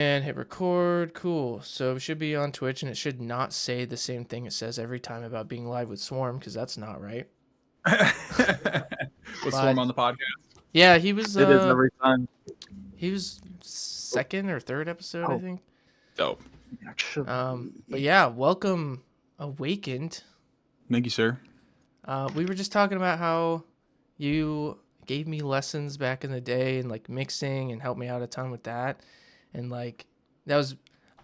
And hit record. Cool. So it should be on Twitch, and it should not say the same thing it says every time about being live with Swarm, because that's not right. Was Swarm on the podcast? Yeah, he was. It is every time. He was second or third episode, I think. Dope. But yeah, welcome, Awakened. Thank you, sir. We were just talking about how you gave me lessons back in the day and like mixing and helped me out a ton with that. And like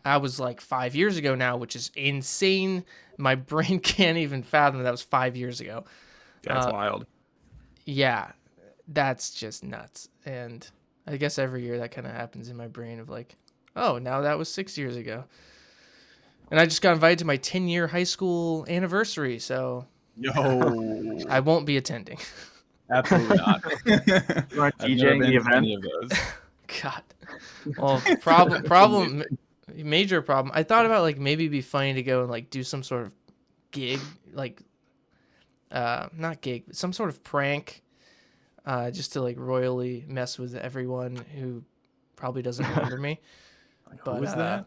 I was like 5 years ago now, which is insane. My brain can't even fathom that was 5 years ago. That's wild. Yeah, that's just nuts. And I guess every year that kind of happens in my brain of like, oh, now that was 6 years ago. And I just got invited to my 10-year high school anniversary, so I won't be attending. Absolutely not. You aren't DJing the event? Of those. God. Well, major problem. I thought about like maybe it'd be funny to go and like do some sort of gig, like not gig, but some sort of prank, just to like royally mess with everyone who probably doesn't remember me. But who is that?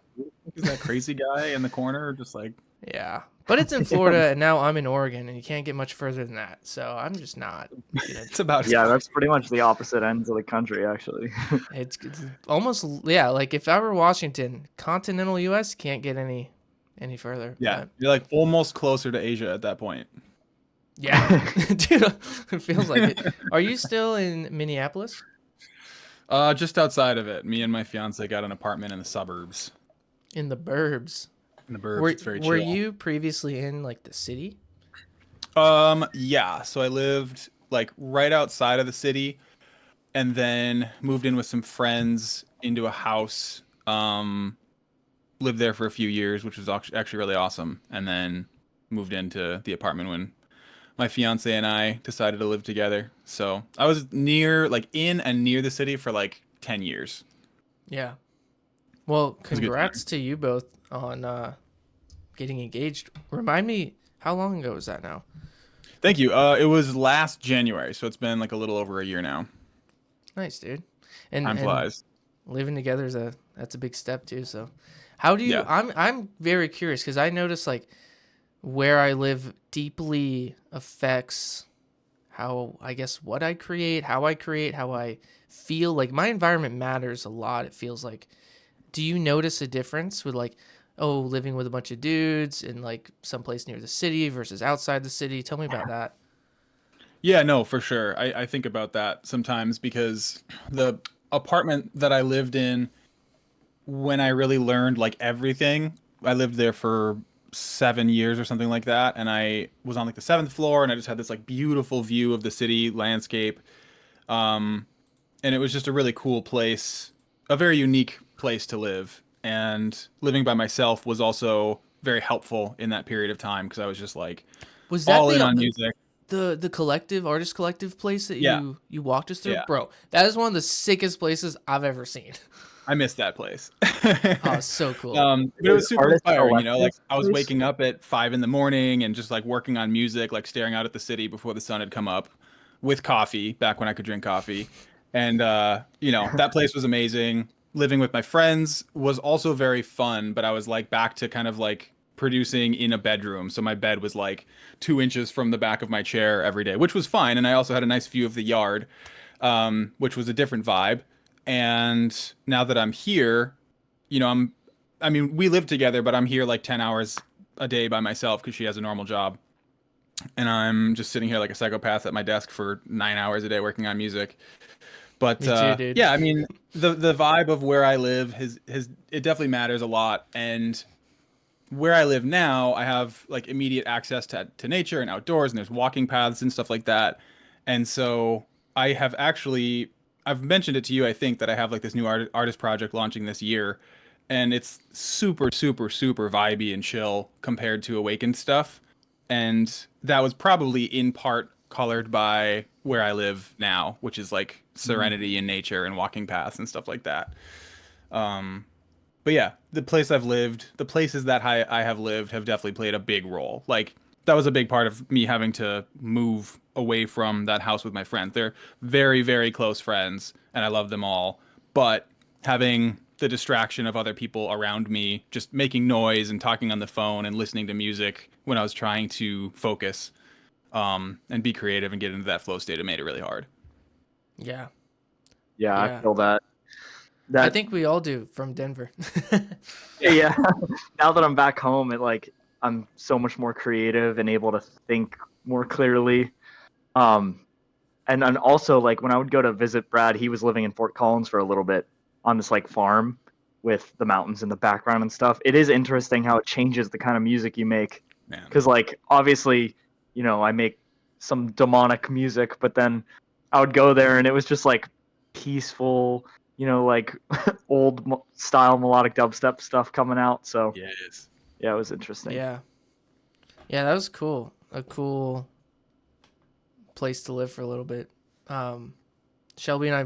Is that crazy guy in the corner? Just like, yeah. But it's in Florida, and now I'm in Oregon, and you can't get much further than that. So I'm just not. It's about that's pretty much the opposite ends of the country, actually. It's almost like if I were Washington, continental U.S. can't get any further. Yeah, but... you're like almost closer to Asia at that point. Yeah, dude, it feels like it. Are you still in Minneapolis? Just outside of it. Me and my fiance got an apartment in the suburbs. In the burbs. In the burbs, it's very chill. Were you previously in like the city? Yeah. So I lived like right outside of the city, and then moved in with some friends into a house. Lived there for a few years, which was actually really awesome, and then moved into the apartment when my fiance and I decided to live together. So I was in and near the city for like 10 years. Yeah. Well, congrats to you both on getting engaged. Remind me, how long ago was that now? Thank you. It was last January, so it's been like a little over a year now. Nice, dude. And time flies. Living together that's a big step too. So, how do you? Yeah. I'm very curious because I notice like where I live deeply affects how what I create, how I feel. Like my environment matters a lot. It feels like. Do you notice a difference with like, living with a bunch of dudes in like someplace near the city versus outside the city? Tell me about that. Yeah, no, for sure. I think about that sometimes because the apartment that I lived in, when I really learned like everything, I lived there for 7 years or something like that. And I was on like the 7th floor and I just had this like beautiful view of the city landscape. And it was just a really cool place, a very unique place to live, and living by myself was also very helpful in that period of time because I was just like all in on music. The artist collective place that you walked us through, bro, that is one of the sickest places I've ever seen. I missed that place. Oh, so cool. But it was super inspiring, like I was waking up at 5 a.m. and just like working on music, like staring out at the city before the sun had come up with coffee back when I could drink coffee. And that place was amazing. Living with my friends was also very fun, but I was like back to kind of like producing in a bedroom. So my bed was like 2 inches from the back of my chair every day, which was fine. And I also had a nice view of the yard, which was a different vibe. And now that I'm here, we live together, but I'm here like 10 hours a day by myself because she has a normal job. And I'm just sitting here like a psychopath at my desk for 9 hours a day working on music. But yeah, I mean, the vibe of where I live it definitely matters a lot. And where I live now, I have like immediate access to nature and outdoors, and there's walking paths and stuff like that. And so I've mentioned it to you, I think, that I have like this new artist project launching this year. And it's super, super, super vibey and chill compared to Awakend stuff. And that was probably in part colored by where I live now, which is like serenity in nature and walking paths and stuff like that. But yeah, the places that I have lived have definitely played a big role. Like that was a big part of me having to move away from that house with my friends. They're very, very close friends and I love them all. But having the distraction of other people around me, just making noise and talking on the phone and listening to music when I was trying to focus and be creative and get into that flow state. It made it really hard. Yeah. Yeah, Yeah. I feel that. I think we all do from Denver. Yeah. Now that I'm back home, I'm so much more creative and able to think more clearly. And then also, like, when I would go to visit Brad, he was living in Fort Collins for a little bit on this like farm with the mountains in the background and stuff. It is interesting how it changes the kind of music you make. Because, like, obviously, you know, I make some demonic music, but then I would go there and it was just like peaceful, you know, like old style melodic dubstep stuff coming out. So Yes. Yeah, it was interesting. Yeah, that was cool. A cool place to live for a little bit. Shelby and I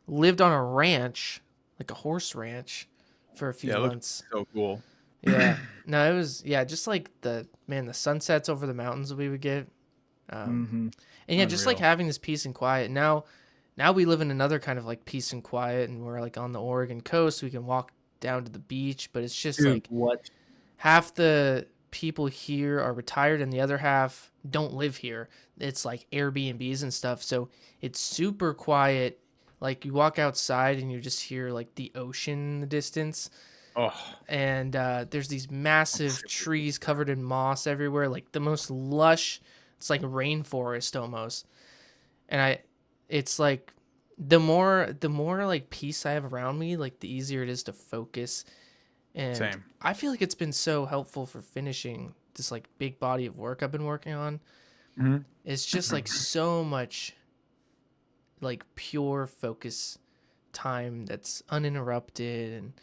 lived on a ranch, like a horse ranch, for a few months. So cool. Yeah. No, it was just like the sunsets over the mountains we would get. And yeah, just like having this peace and quiet. Now we live in another kind of like peace and quiet, and we're like on the Oregon coast. We can walk down to the beach, but it's just like half the people here are retired and the other half don't live here. It's like Airbnbs and stuff, so it's super quiet. Like you walk outside and you just hear like the ocean in the distance. And there's these massive trees covered in moss everywhere, like the most lush. It's like rainforest almost. And it's like the more like peace I have around me, like the easier it is to focus. And Same. I feel like it's been so helpful for finishing this like big body of work I've been working on. Mm-hmm. It's just like so much like pure focus time that's uninterrupted, and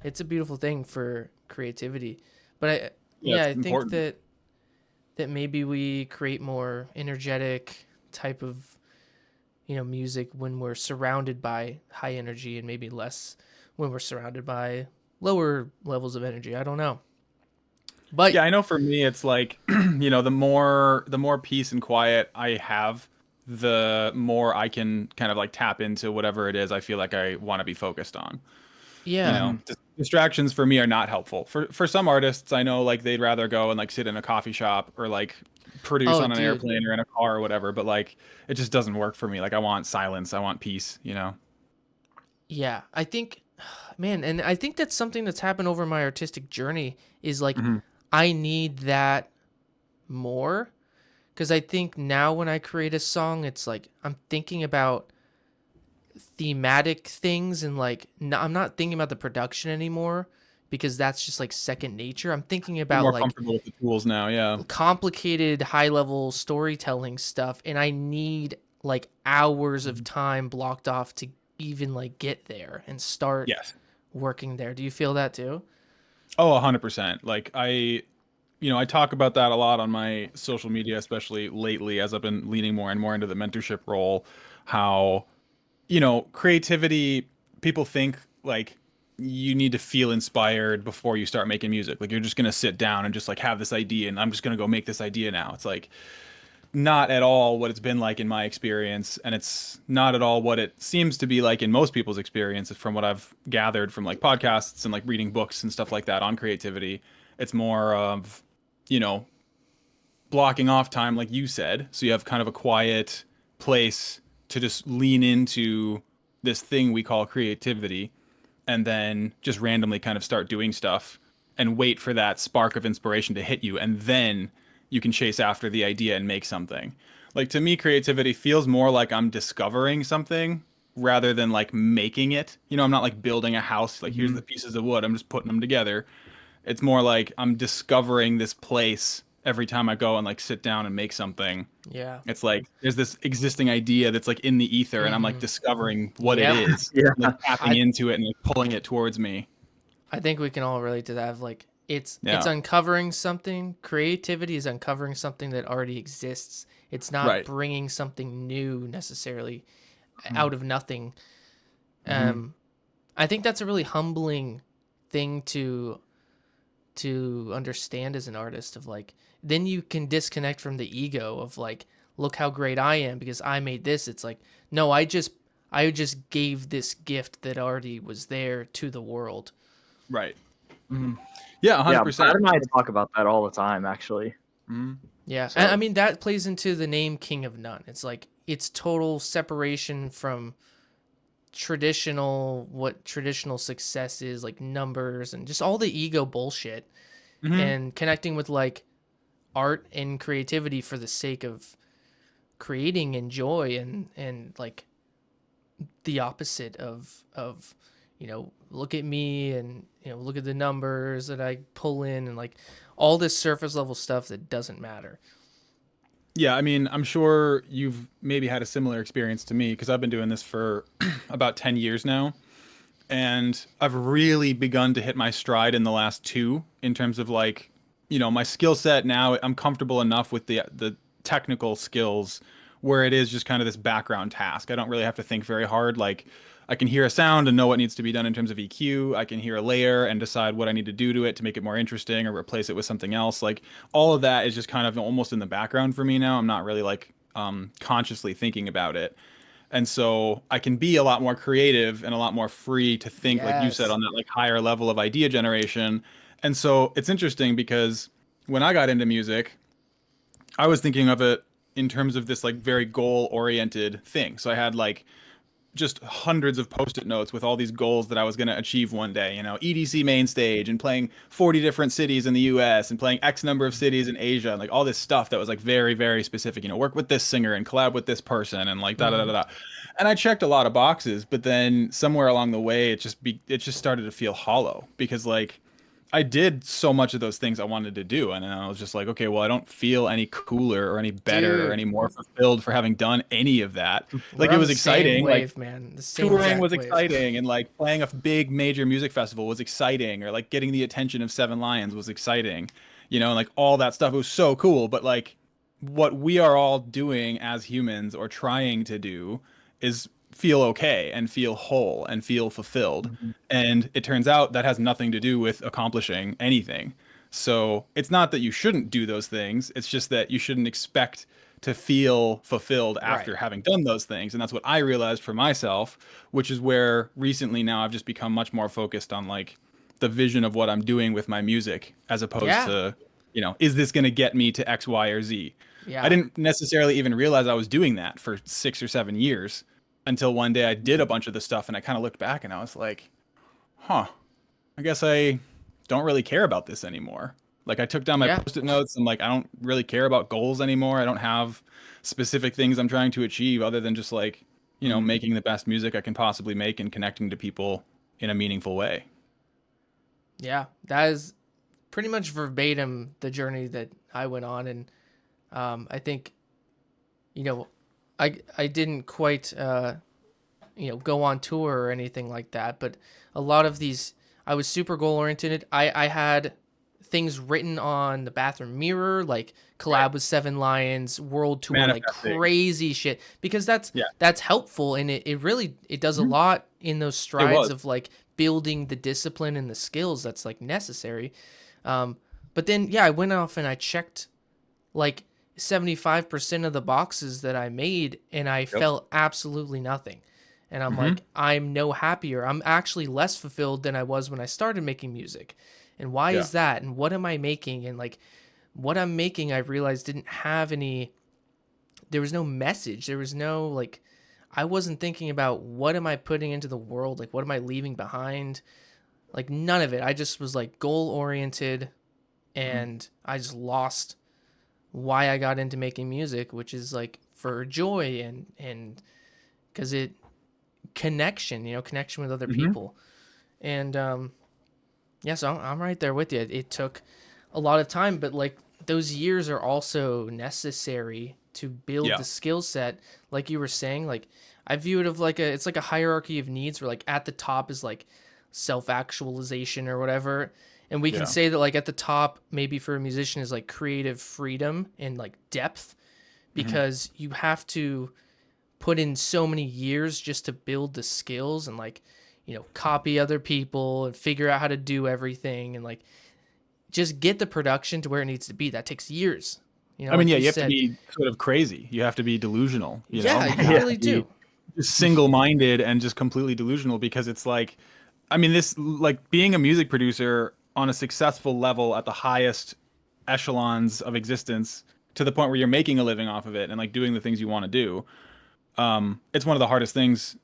it's a beautiful thing for creativity. But I think important. that maybe we create more energetic type of, you know, music when we're surrounded by high energy, and maybe less when we're surrounded by lower levels of energy. I don't know. But yeah, I know for me it's like, you know, the more peace and quiet I have, the more I can kind of like tap into whatever it is I feel like I want to be focused on. yeah. You know, distractions for me are not helpful. For some artists, I know like they'd rather go and like sit in a coffee shop or like produce on an airplane or in a car or whatever, but like it just doesn't work for me. Like I want silence, I want peace, you know. Yeah, I think, man, and I think that's something that's happened over my artistic journey is like I need that more, because I think now when I create a song, it's like I'm thinking about thematic things, and like I'm not thinking about the production anymore, because that's just like second nature. I'm thinking about More like comfortable with the tools now, yeah. complicated high level storytelling stuff, and I need like hours of time blocked off to even like get there and start working there. Do you feel that too? Oh, 100%. Like I talk about that a lot on my social media, especially lately as I've been leaning more and more into the mentorship role, how, you know, creativity, people think like you need to feel inspired before you start making music. Like you're just going to sit down and just like have this idea and I'm just going to go make this idea now. It's like not at all what it's been like in my experience, and it's not at all what it seems to be like in most people's experiences from what I've gathered from like podcasts and like reading books and stuff like that on creativity. It's more of, you know, blocking off time like you said, so you have kind of a quiet place to just lean into this thing we call creativity, and then just randomly kind of start doing stuff and wait for that spark of inspiration to hit you, and then you can chase after the idea and make something. Like to me, creativity feels more like I'm discovering something rather than like making it. You know, I'm not like building a house, like here's the pieces of wood, I'm just putting them together. It's more like I'm discovering this place every time I go and like sit down and make something. Yeah. It's like there's this existing idea that's like in the ether, and I'm like discovering what it is. Like tapping into it and like pulling it towards me. I think we can all relate to that. Of like it's uncovering something. Creativity is uncovering something that already exists. It's not bringing something new necessarily out of nothing. I think that's a really humbling thing to understand as an artist, of like, then you can disconnect from the ego of like, look how great I am because I made this. It's like, no, I I just gave this gift that already was there to the world. Right. Mm-hmm. Yeah, 100%. Brad and I talk about that all the time, actually. Mm-hmm. Yeah, so, and I mean that plays into the name King of None. It's like it's total separation from what traditional success is, like numbers and just all the ego bullshit, and connecting with like art and creativity for the sake of creating and joy and like the opposite of look at me and look at the numbers that I pull in and like all this surface level stuff that doesn't matter. Yeah, I mean, I'm sure you've maybe had a similar experience to me because I've been doing this for about 10 years now. And I've really begun to hit my stride in the last 2 in terms of like, my skill set now. I'm comfortable enough with the technical skills where it is just kind of this background task. I don't really have to think very hard. Like I can hear a sound and know what needs to be done in terms of EQ. I can hear a layer and decide what I need to do to it to make it more interesting or replace it with something else. Like all of that is just kind of almost in the background for me now. I'm not really like consciously thinking about it. And so I can be a lot more creative and a lot more free to think, like you said, on that like higher level of idea generation. And so it's interesting because when I got into music, I was thinking of it in terms of this like very goal oriented thing. So I had like just hundreds of post-it notes with all these goals that I was going to achieve one day, EDC main stage and playing 40 different cities in the US and playing X number of cities in Asia and like all this stuff that was like very, very specific, work with this singer and collab with this person and like da da da da. And I checked a lot of boxes, but then somewhere along the way, it just started to feel hollow because like I did so much of those things I wanted to do. And then I was just like, okay, well, I don't feel any cooler or any better or any more fulfilled for having done any of that. Like it was exciting. Wave, like man. touring was exciting and like playing a big major music festival was exciting or like getting the attention of Seven Lions was exciting, and like all that stuff. It was so cool. But like what we are all doing as humans or trying to do is feel okay and feel whole and feel fulfilled. And it turns out that has nothing to do with accomplishing anything. So it's not that you shouldn't do those things. It's just that you shouldn't expect to feel fulfilled after having done those things. And that's what I realized for myself, which is where recently now I've just become much more focused on like the vision of what I'm doing with my music as opposed to, is this going to get me to X, Y, or Z? Yeah. I didn't necessarily even realize I was doing that for 6 or 7 years. Until one day I did a bunch of the stuff and I kind of looked back and I was like, I guess I don't really care about this anymore. Like I took down my post-it notes and like, I don't really care about goals anymore. I don't have specific things I'm trying to achieve other than just like, making the best music I can possibly make and connecting to people in a meaningful way. Yeah, that is pretty much verbatim the journey that I went on. And I think, I didn't quite, go on tour or anything like that. But a lot of these, I was super goal oriented. I had things written on the bathroom mirror, like collab with Seven Lions, world tour, like crazy shit. Because that's helpful. And it really does a lot in those strides of like building the discipline and the skills that's like necessary. But then, I went off and I checked like 75% of the boxes that I made and I felt absolutely nothing. And I'm like, I'm no happier. I'm actually less fulfilled than I was when I started making music. And why is that? And what am I making? And like what I'm making, I realized didn't have there was no message. There was no like, I wasn't thinking about what am I putting into the world? Like, what am I leaving behind? Like none of it. I just was like goal oriented and I just lost why I got into making music, which is like for joy and because connection with other people. And so I'm right there with you. It took a lot of time, but like those years are also necessary to build the skill set. Like you were saying, like I view it of like it's like a hierarchy of needs where like at the top is like self-actualization or whatever. And we can say that like at the top, maybe for a musician is like creative freedom and like depth, because you have to put in so many years just to build the skills and like, copy other people and figure out how to do everything and like just get the production to where it needs to be. That takes years. I mean, you have to be sort of crazy. You have to be delusional. You know? You really do. just single-minded and just completely delusional, because it's like, I mean, this, like, being a music producer on a successful level at the highest echelons of existence, to the point where you're making a living off of it and like doing the things you want to do. It's one of the hardest things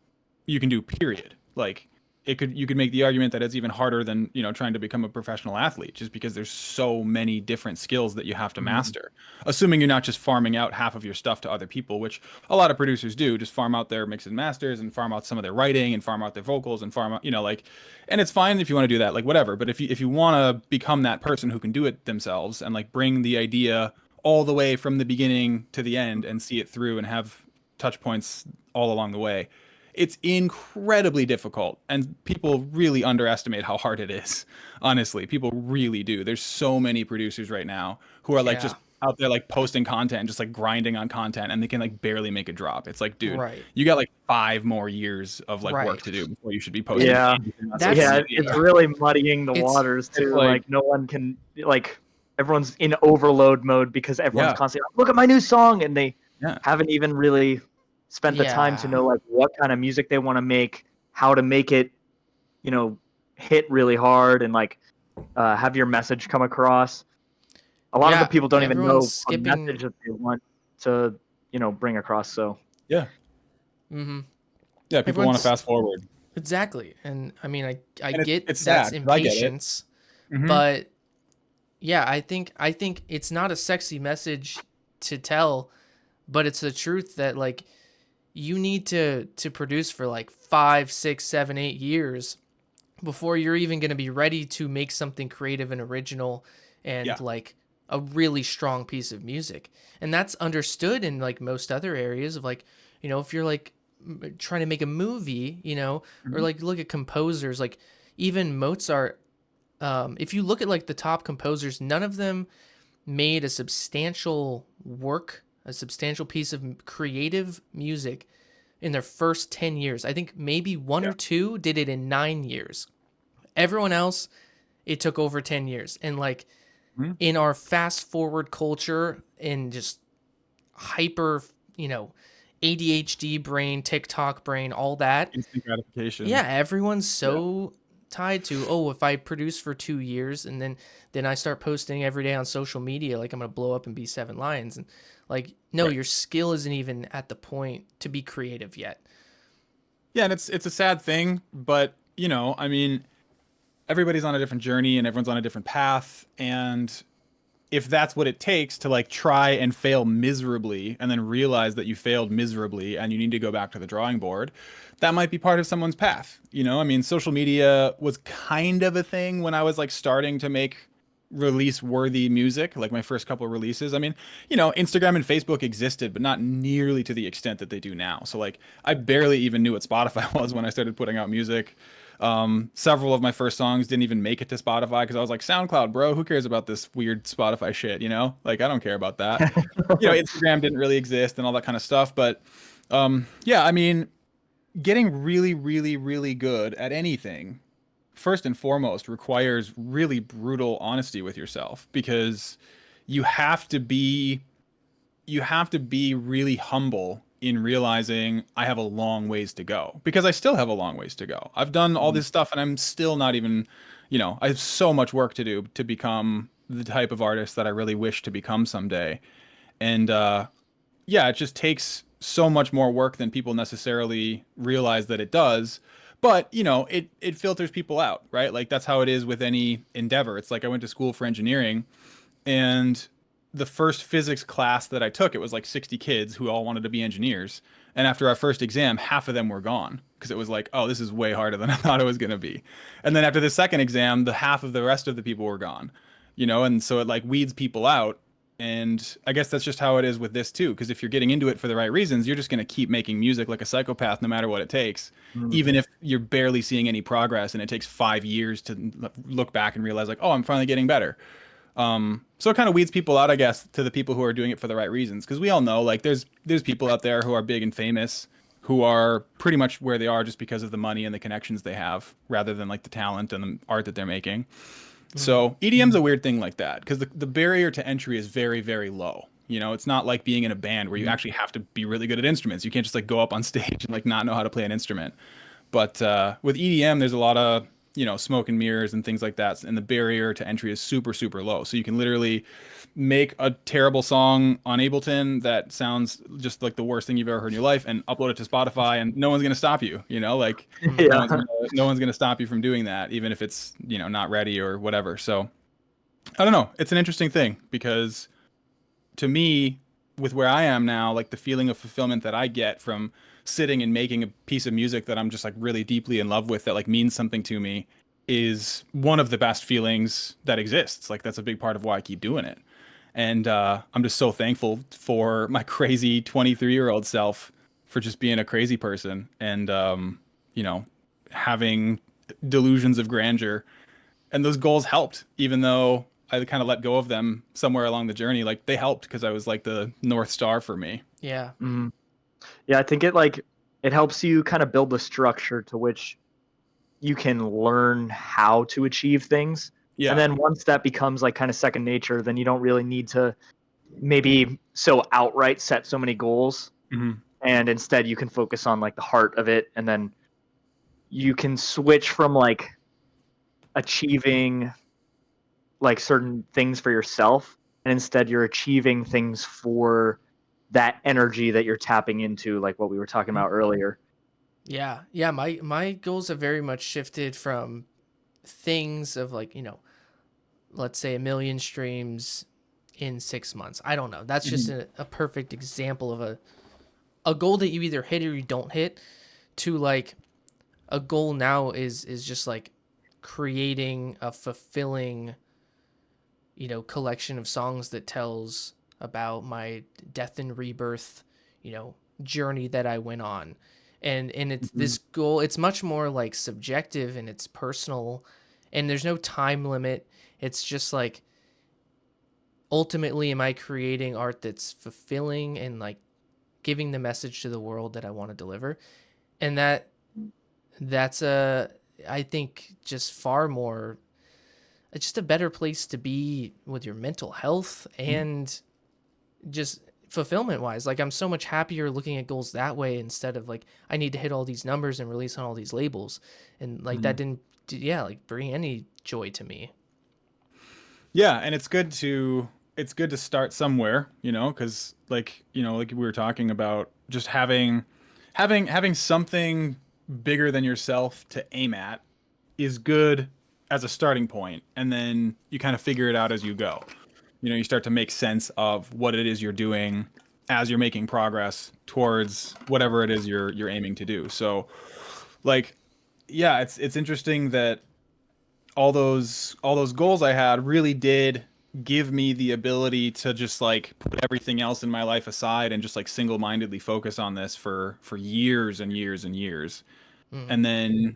you can do, period. Like, you could make the argument that it's even harder than, you know, trying to become a professional athlete, just because there's so many different skills that you have to master, assuming you're not just farming out half of your stuff to other people, which a lot of producers do, just farm out their mixes and masters and farm out some of their writing and farm out their vocals and farm out, you know, like, and it's fine if you want to do that, like, whatever. But if you want to become that person who can do it themselves and like bring the idea all the way from the beginning to the end and see it through and have touch points all along the way, it's incredibly difficult, and people really underestimate how hard it is. Honestly, people really do. There's so many producers right now who are like just out there like posting content, just like grinding on content, and they can like barely make a drop. It's like, dude, you got like 5 more years of like work to do before you should be posting. It's really muddying the waters too. Like no one can, like, everyone's in overload mode because everyone's constantly like, look at my new song, and they haven't even really spent the time to know like what kind of music they want to make, how to make it, you know, hit really hard, and like have your message come across. A lot of the people don't even know a message that they want to, you know, bring across. So people want to fast forward. Exactly. And I mean, I get it's that's sad, impatience, but yeah, I think it's not a sexy message to tell, but it's the truth that like you need to produce for like 5, 6, 7, 8 years before you're even going to be ready to make something creative and original and like a really strong piece of music. And that's understood in like most other areas of like, you know, if you're like trying to make a movie, you know, or like look at composers, like even Mozart, if you look at like the top composers, none of them made a substantial piece of creative music in their first 10 years. I think maybe one or two did it in 9 years. Everyone else, it took over 10 years. And like in our fast forward culture and just hyper, you know, ADHD brain, TikTok brain, all that. Instant gratification. Yeah, everyone's so tied to, oh, if I produce for 2 years and then I start posting every day on social media, like I'm gonna blow up and be 7 Lions. And like, no, your skill isn't even at the point to be creative yet. Yeah, and it's a sad thing, but you know, I mean, everybody's on a different journey and everyone's on a different path, and if that's what it takes to like try and fail miserably and then realize that you failed miserably and you need to go back to the drawing board, that might be part of someone's path. You know, I mean, social media was kind of a thing when I was like starting to make release worthy music, like my first couple of releases. I mean, you know, Instagram and Facebook existed, but not nearly to the extent that they do now. So like I barely even knew what Spotify was when I started putting out music. Several of my first songs didn't even make it to Spotify because I was like, SoundCloud, bro, who cares about this weird Spotify shit, you know? Like, I don't care about that. You know, Instagram didn't really exist and all that kind of stuff. But yeah, I mean, getting really, really, really good at anything, first and foremost, requires really brutal honesty with yourself, because you have to be really humble in realizing I have a long ways to go, because I still have a long ways to go. I've done all this stuff and I'm still not even, you know, I have so much work to do to become the type of artist that I really wish to become someday. And yeah, it just takes so much more work than people necessarily realize that it does. But, you know, it filters people out, right? Like that's how it is with any endeavor. It's like I went to school for engineering, and the first physics class that I took, it was like 60 kids who all wanted to be engineers. And after our first exam, half of them were gone because it was like, oh, this is way harder than I thought it was going to be. And then after the second exam, the half of the rest of the people were gone, you know? And so it like weeds people out. And I guess that's just how it is with this too. Because if you're getting into it for the right reasons, you're just going to keep making music like a psychopath, no matter what it takes, even if you're barely seeing any progress and it takes 5 years to look back and realize like, oh, I'm finally getting better. So it kind of weeds people out, I guess, to the people who are doing it for the right reasons. Because we all know, like, there's people out there who are big and famous who are pretty much where they are just because of the money and the connections they have, rather than like the talent and the art that they're making. So EDM's a weird thing like that, because the barrier to entry is very, very low. You know, it's not like being in a band where you actually have to be really good at instruments. You can't just like go up on stage and like not know how to play an instrument. But with EDM, there's a lot of, you know, smoke and mirrors and things like that. And the barrier to entry is super, super low. So you can literally make a terrible song on Ableton that sounds just like the worst thing you've ever heard in your life and upload it to Spotify, and no one's going to stop you, you know, like Yeah. no one's going to stop you from doing that, even if it's, you know, not ready or whatever. So I don't know. It's an interesting thing because to me, with where I am now, like the feeling of fulfillment that I get from sitting and making a piece of music that I'm just like really deeply in love with, that like means something to me, is one of the best feelings that exists. Like that's a big part of why I keep doing it. And I'm just so thankful for my crazy 23-year-old self for just being a crazy person and, you know, having delusions of grandeur. And those goals helped, even though I kind of let go of them somewhere along the journey. Like they helped because I was like the North Star for me. Yeah. Mm. Yeah, I think it helps you kind of build the structure to which you can learn how to achieve things. Yeah. And then once that becomes like kind of second nature, then you don't really need to maybe so outright set so many goals. Mm-hmm. And instead you can focus on like the heart of it, and then you can switch from like achieving like certain things for yourself, and instead you're achieving things for that energy that you're tapping into, like what we were talking about earlier. Yeah. Yeah. My goals have very much shifted from things of like, you know, let's say 1 million streams in 6 months. I don't know. That's just a perfect example of a goal that you either hit or you don't hit, to like a goal now is just like creating a fulfilling, you know, collection of songs that tells about my death and rebirth, you know, journey that I went on. And it's this goal, it's much more like subjective and it's personal, and there's no time limit. It's just like, ultimately, am I creating art that's fulfilling and like giving the message to the world that I want to deliver? And that's I think just far more, it's just a better place to be with your mental health and just fulfillment wise. Like I'm so much happier looking at goals that way, instead of like I need to hit all these numbers and release on all these labels, and like that didn't like bring any joy to me. Yeah, and it's good to start somewhere, you know, because like, you know, like we were talking about, just having something bigger than yourself to aim at is good as a starting point, and then you kind of figure it out as you go. You know, you start to make sense of what it is you're doing as you're making progress towards whatever it is you're aiming to do. So like, yeah, it's interesting that all those goals I had really did give me the ability to just like put everything else in my life aside and just like single-mindedly focus on this for years and years and years. And then,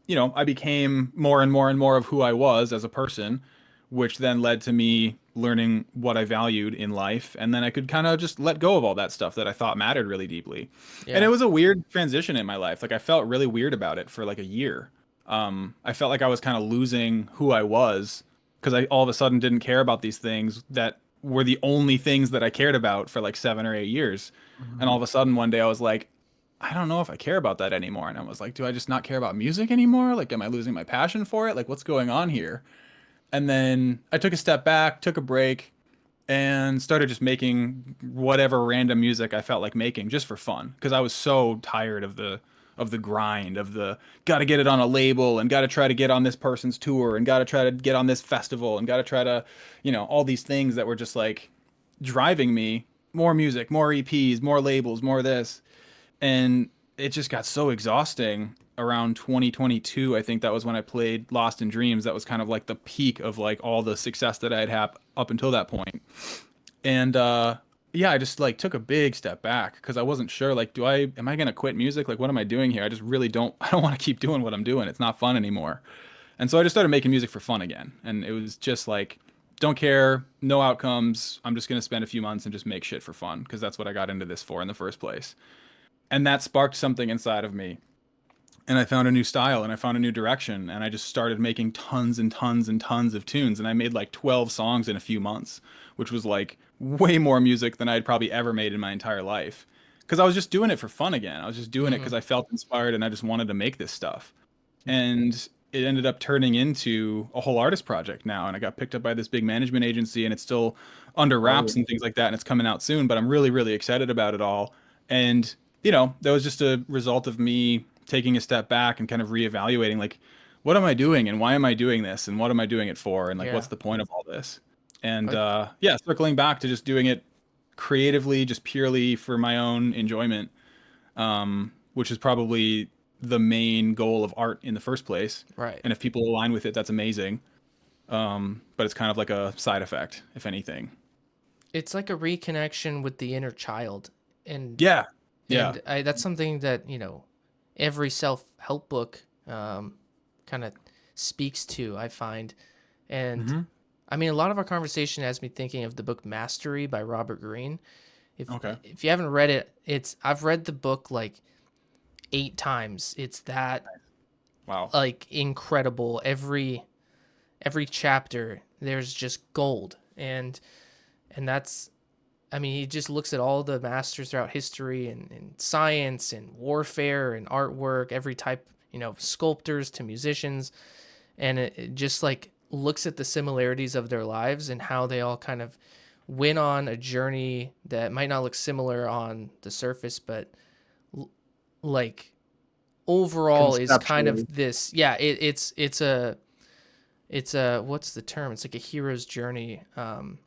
you know, I became more and more and more of who I was as a person, which then led to me learning what I valued in life. And then I could kind of just let go of all that stuff that I thought mattered really deeply. Yeah. And it was a weird transition in my life. Like I felt really weird about it for like a year. I felt like I was kind of losing who I was because I all of a sudden didn't care about these things that were the only things that I cared about for like 7 or 8 years. And all of a sudden one day I was like, I don't know if I care about that anymore. And I was like, do I just not care about music anymore? Like, am I losing my passion for it? Like, what's going on here? And then I took a step back, took a break, and started just making whatever random music I felt like making just for fun. Because I was so tired of the grind, of the got to get it on a label and got to try to get on this person's tour and got to try to get on this festival and got to try to, you know, all these things that were just like driving me. More music, more EPs, more labels, more this. And it just got so exhausting around 2022. I think that was when I played Lost in Dreams. That was kind of like the peak of like all the success that I'd had up until that point. And yeah, I just like took a big step back because I wasn't sure, like, am I going to quit music? Like, what am I doing here? I just really I don't want to keep doing what I'm doing. It's not fun anymore. And so I just started making music for fun again. And it was just like, don't care, no outcomes. I'm just going to spend a few months and just make shit for fun because that's what I got into this for in the first place. And that sparked something inside of me. And I found a new style and I found a new direction. And I just started making tons and tons and tons of tunes. And I made like 12 songs in a few months, which was like way more music than I'd probably ever made in my entire life. Because I was just doing it for fun again. I was just doing it because I felt inspired and I just wanted to make this stuff. And it ended up turning into a whole artist project now. And I got picked up by this big management agency, and it's still under wraps and things like that. And it's coming out soon, but I'm really, really excited about it all. And, you know, that was just a result of me taking a step back and kind of reevaluating, like, what am I doing and why am I doing this and what am I doing it for? And like, what's the point of all this? And circling back to just doing it creatively, just purely for my own enjoyment, which is probably the main goal of art in the first place. Right. And if people align with it, that's amazing. But it's kind of like a side effect, if anything. It's like a reconnection with the inner child. And that's something that, you know, every self-help book kind of speaks to, I find. And I mean, a lot of our conversation has me thinking of the book Mastery by Robert Greene. If you haven't read it, I've read the book like 8 times. It's that like incredible. Every chapter there's just gold, and that's, I mean, he just looks at all the masters throughout history and science and warfare and artwork, every type, you know, sculptors to musicians, and it just like looks at the similarities of their lives and how they all kind of went on a journey that might not look similar on the surface, but like overall is kind of this, it's a what's the term? It's like a hero's journey. And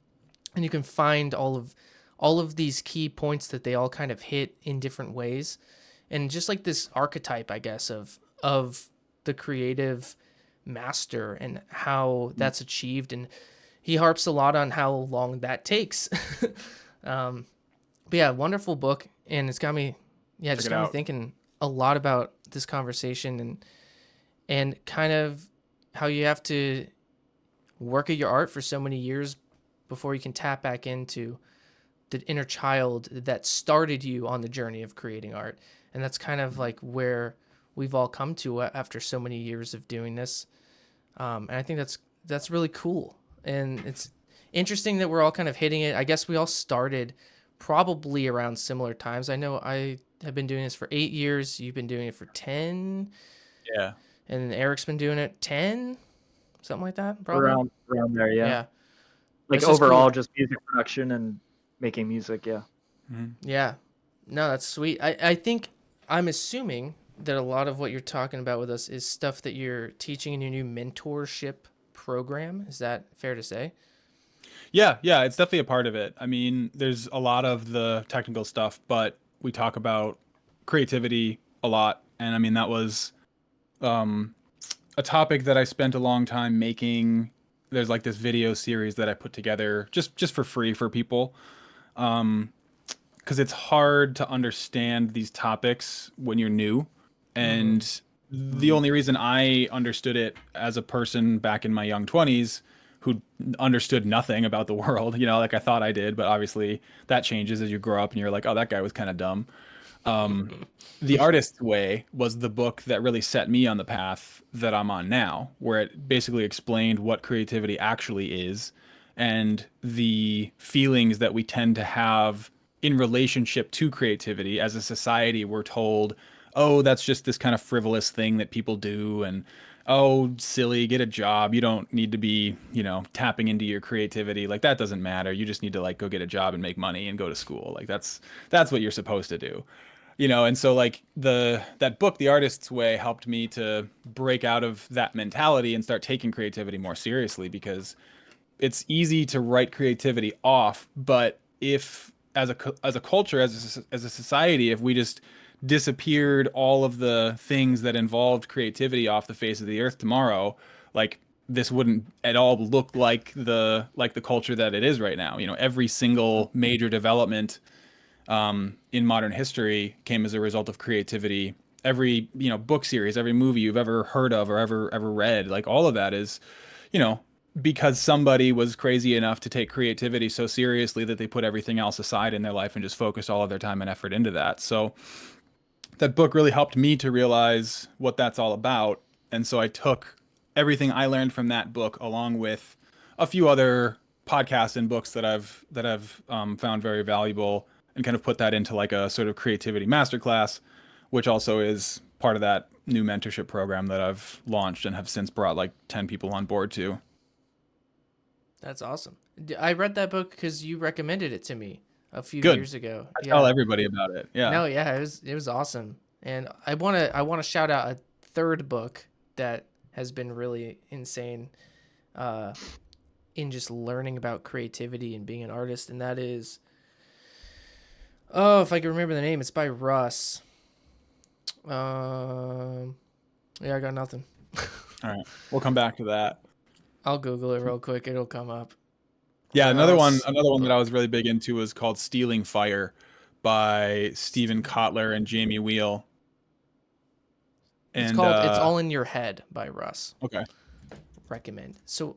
you can find all of these key points that they all kind of hit in different ways. And just like this archetype, I guess, of the creative master and how that's achieved. And he harps a lot on how long that takes. But yeah, wonderful book. And it's got me, just got me thinking a lot about this conversation and kind of how you have to work at your art for so many years before you can tap back into the inner child that started you on the journey of creating art. And that's kind of like where we've all come to after so many years of doing this. And I think that's really cool. And it's interesting that we're all kind of hitting it. I guess we all started probably around similar times. I know I have been doing this for 8 years. You've been doing it for 10. Yeah. And Eric's been doing it 10, something like that. Probably around there. Yeah. Like this overall, cool. Just music production and making music. Yeah. Yeah. No, that's sweet. I think I'm assuming that a lot of what you're talking about with us is stuff that you're teaching in your new mentorship program. Is that fair to say? Yeah, it's definitely a part of it. I mean, there's a lot of the technical stuff, but we talk about creativity a lot. And I mean, that was a topic that I spent a long time making. There's like this video series that I put together just for free for people. Because it's hard to understand these topics when you're new. And the only reason I understood it as a person back in my young 20s who understood nothing about the world, you know, like I thought I did, but obviously that changes as you grow up and you're like, oh, that guy was kind of dumb. The Artist's Way was the book that really set me on the path that I'm on now, where it basically explained what creativity actually is and the feelings that we tend to have in relationship to creativity. As a society, we're told, oh, that's just this kind of frivolous thing that people do, and oh, silly, get a job. You don't need to be, you know, tapping into your creativity. Like, that doesn't matter. You just need to like go get a job and make money and go to school. Like, that's what you're supposed to do. You know, and so like that book, The Artist's Way, helped me to break out of that mentality and start taking creativity more seriously, because it's easy to write creativity off, but if as a culture, as a society, if we just disappeared all of the things that involved creativity off the face of the earth tomorrow, like this wouldn't at all look like the culture that it is right now. You know, every single major development in modern history came as a result of creativity. Every, you know, book series, every movie you've ever heard of or ever read, like all of that is, you know, because somebody was crazy enough to take creativity so seriously that they put everything else aside in their life and just focused all of their time and effort into that. So that book really helped me to realize what that's all about. And so I took everything I learned from that book, along with a few other podcasts and books that I've found very valuable, and kind of put that into like a sort of creativity masterclass, which also is part of that new mentorship program that I've launched and have since brought like 10 people on board to. That's awesome. I read that book because you recommended it to me a few Good. years ago. I tell everybody about it. Yeah. No, yeah, it was awesome. And I wanna shout out a third book that has been really insane in just learning about creativity and being an artist, and that is, if I can remember the name, it's by Russ. Yeah, I got nothing. All right, we'll come back to that. I'll Google it real quick. It'll come up. Yeah, another one that I was really big into was called Stealing Fire by Stephen Kotler and Jamie Wheel. It's called It's All in Your Head by Russ. Okay. Recommend. So,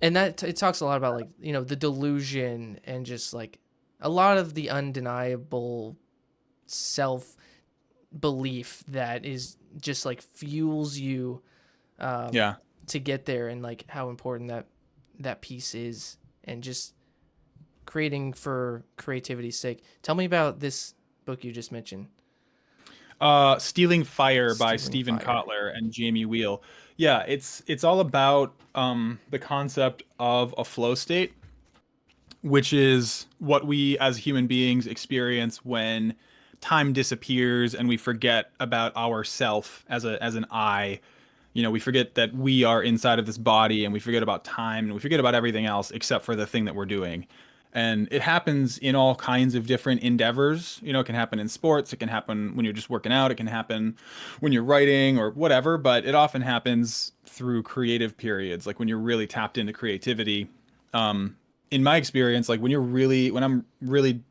and that it talks a lot about, like, you know, the delusion and just like a lot of the undeniable self belief that is just like fuels you to get there, and like how important that piece is, and just creating for creativity's sake. Tell me about this book you just mentioned. Stealing Fire by Stephen Kotler and Jamie Wheel. Yeah, it's all about the concept of a flow state, which is what we as human beings experience when time disappears and we forget about ourself as an I. You know, we forget that we are inside of this body, and we forget about time, and we forget about everything else except for the thing that we're doing. And it happens in all kinds of different endeavors. You know, it can happen in sports, it can happen when you're just working out, it can happen when you're writing or whatever, but it often happens through creative periods, like when you're really tapped into creativity. In my experience, like when I'm really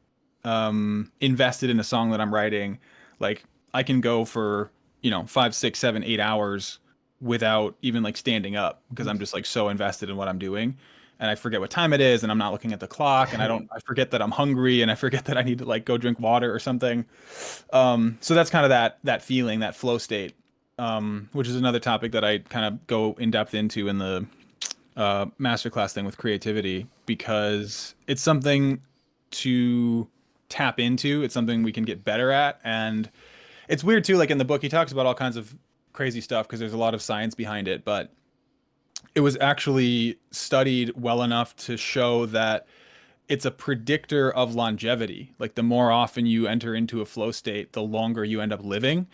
invested in a song that I'm writing, like I can go for, 5, 6, 7, 8 hours without even like standing up, because I'm just like so invested in what I'm doing, and I forget what time it is, and I'm not looking at the clock, and I forget that I'm hungry, and I forget that I need to like go drink water or something. So that's kind of that feeling, that flow state, which is another topic that I kind of go in depth into in the masterclass thing with creativity, because it's something to tap into. It's something we can get better at. And it's weird too, like in the book, he talks about all kinds of crazy stuff because there's a lot of science behind it, but it was actually studied well enough to show that it's a predictor of longevity. Like the more often you enter into a flow state, the longer you end up living,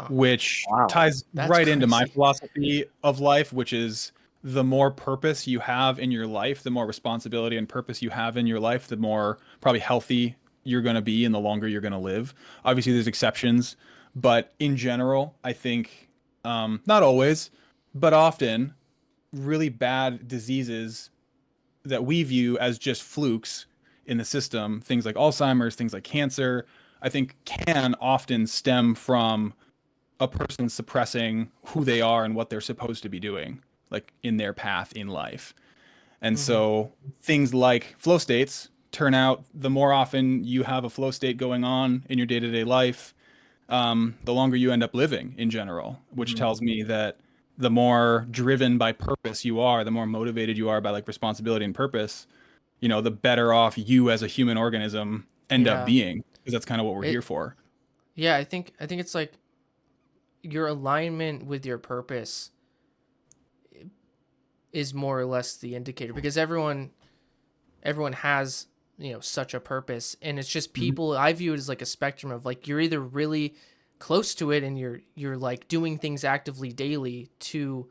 which ties right into my philosophy of life, which is the more purpose you have in your life, the more responsibility and purpose you have in your life, the more probably healthy you're going to be and the longer you're going to live. Obviously there's exceptions, but in general, I think not always, but often, really bad diseases that we view as just flukes in the system, things like Alzheimer's, things like cancer, I think can often stem from a person suppressing who they are and what they're supposed to be doing, like in their path in life. And so things like flow states turn out, the more often you have a flow state going on in your day-to-day life, the longer you end up living in general, which tells me that the more driven by purpose you are, the more motivated you are by like responsibility and purpose, the better off you as a human organism end up being, because that's kind of what we're here for. Yeah, I think it's like your alignment with your purpose is more or less the indicator, because everyone has, such a purpose, and it's just people. I view it as like a spectrum of like, you're either really close to it and you're like doing things actively daily to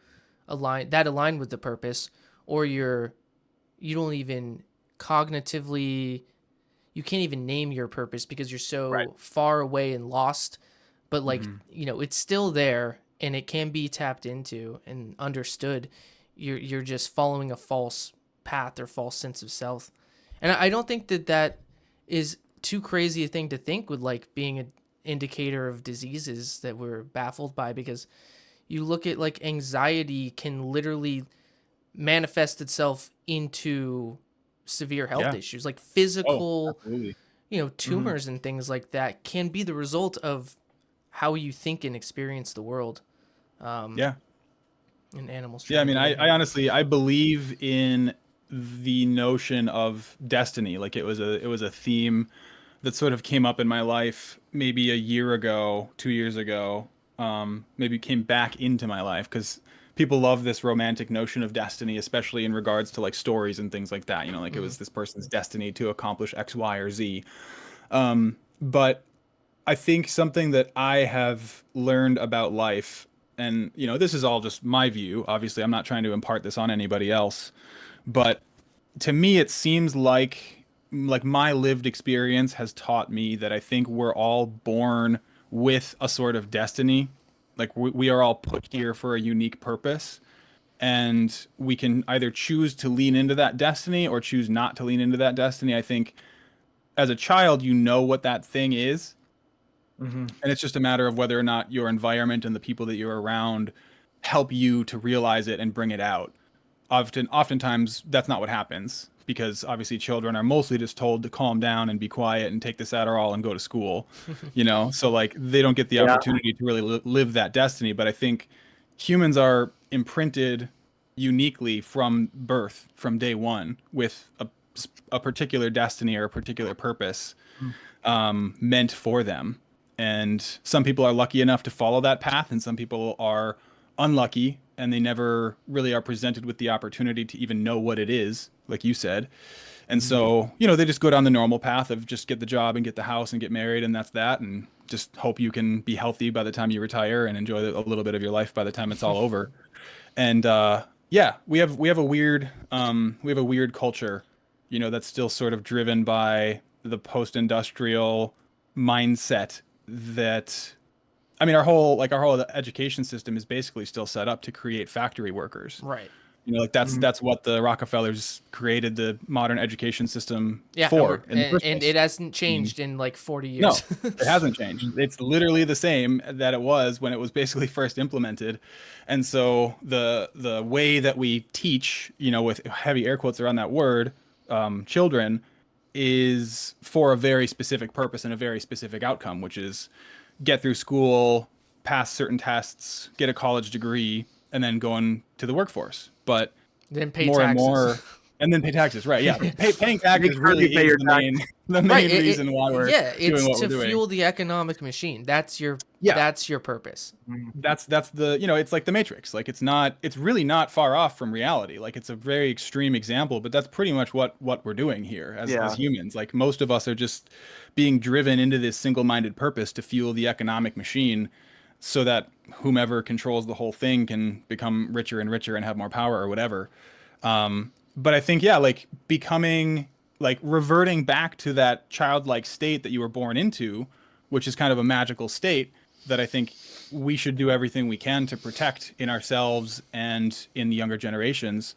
align with the purpose, or you don't even cognitively, you can't even name your purpose because you're so far away and lost, but like it's still there and it can be tapped into and understood. You're just following a false path or false sense of self. And I don't think that is too crazy a thing to think with like being an indicator of diseases that we're baffled by, because you look at like anxiety can literally manifest itself into severe health issues, like physical, tumors and things like that can be the result of how you think and experience the world. And animals. Yeah, I mean, I honestly, I believe in the notion of destiny. Like it was a theme that sort of came up in my life maybe a year ago, 2 years ago. Maybe came back into my life because people love this romantic notion of destiny, especially in regards to like stories and things like that. You know, like it was this person's destiny to accomplish X, Y, or Z. But I think something that I have learned about life, and you know, this is all just my view. Obviously, I'm not trying to impart this on anybody else, but to me, it seems like my lived experience has taught me that I think we're all born with a sort of destiny. Like we are all put here for a unique purpose, and we can either choose to lean into that destiny or choose not to lean into that destiny. I think as a child, you know what that thing is. And it's just a matter of whether or not your environment and the people that you're around help you to realize it and bring it out. Oftentimes, that's not what happens, because obviously children are mostly just told to calm down and be quiet and take this Adderall and go to school, you know? So like they don't get the opportunity to really live that destiny. But I think humans are imprinted uniquely from birth, from day one, with a particular destiny or a particular purpose meant for them. And some people are lucky enough to follow that path, and some people are unlucky and they never really are presented with the opportunity to even know what it is, like you said. And so, you know, they just go down the normal path of just get the job and get the house and get married, and that's that, and just hope you can be healthy by the time you retire and enjoy a little bit of your life by the time it's all over. And yeah, we have a weird culture, you know, that's still sort of driven by the post-industrial mindset that, I mean, our whole education system is basically still set up to create factory workers. Right. You know, like that's what the Rockefellers created the modern education system for. for. And it hasn't changed in like 40 years. No, it hasn't changed. It's literally the same that it was when it was basically first implemented. And so the way that we teach, you know, with heavy air quotes around that word, children, is for a very specific purpose and a very specific outcome, which is get through school, pass certain tests, get a college degree, and then go into the workforce. But then pay more taxes. And more, and then pay taxes, right? Yeah, paying taxes really is the main reason why we're doing what we're doing. It's to fuel the economic machine. That's your purpose. That's the, you know, it's like the Matrix. Like it's really not far off from reality. Like it's a very extreme example, but that's pretty much what we're doing here as humans. Like most of us are just being driven into this single-minded purpose to fuel the economic machine, so that whomever controls the whole thing can become richer and richer and have more power or whatever. But I think, like becoming, like reverting back to that childlike state that you were born into, which is kind of a magical state that I think we should do everything we can to protect in ourselves and in the younger generations,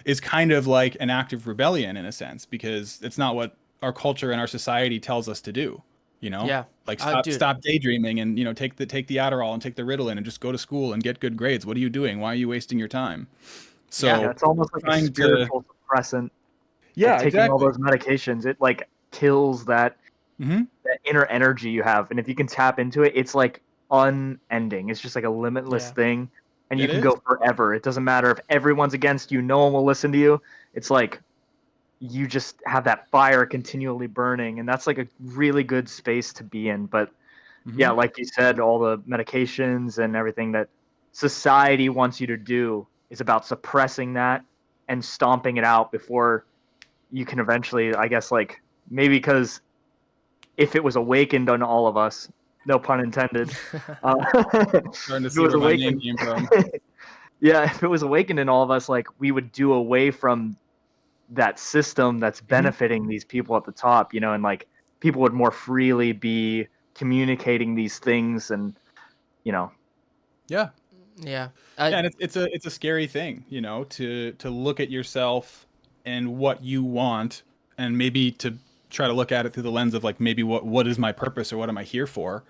is kind of like an act of rebellion in a sense, because it's not what our culture and our society tells us to do. You know, like stop daydreaming and, you know, take the Adderall and take the Ritalin and just go to school and get good grades. What are you doing? Why are you wasting your time? So it's almost like a spiritual suppressant. Yeah, taking all those medications, it like kills that inner energy you have, and if you can tap into it, it's like unending. It's just like a limitless thing, and you can go forever. It doesn't matter if everyone's against you, no one will listen to you. It's like you just have that fire continually burning, and that's like a really good space to be in. But yeah, like you said, all the medications and everything that society wants you to do is about suppressing that and stomping it out before you can eventually, I guess, like maybe because if it was awakened on all of us, no pun intended, starting to see where my name came from. If it was awakened in all of us, like we would do away from that system that's benefiting these people at the top, you know, and like people would more freely be communicating these things, and you know. And it's a scary thing, you know, to look at yourself and what you want, and maybe to try to look at it through the lens of like, maybe what is my purpose, or what am I here for,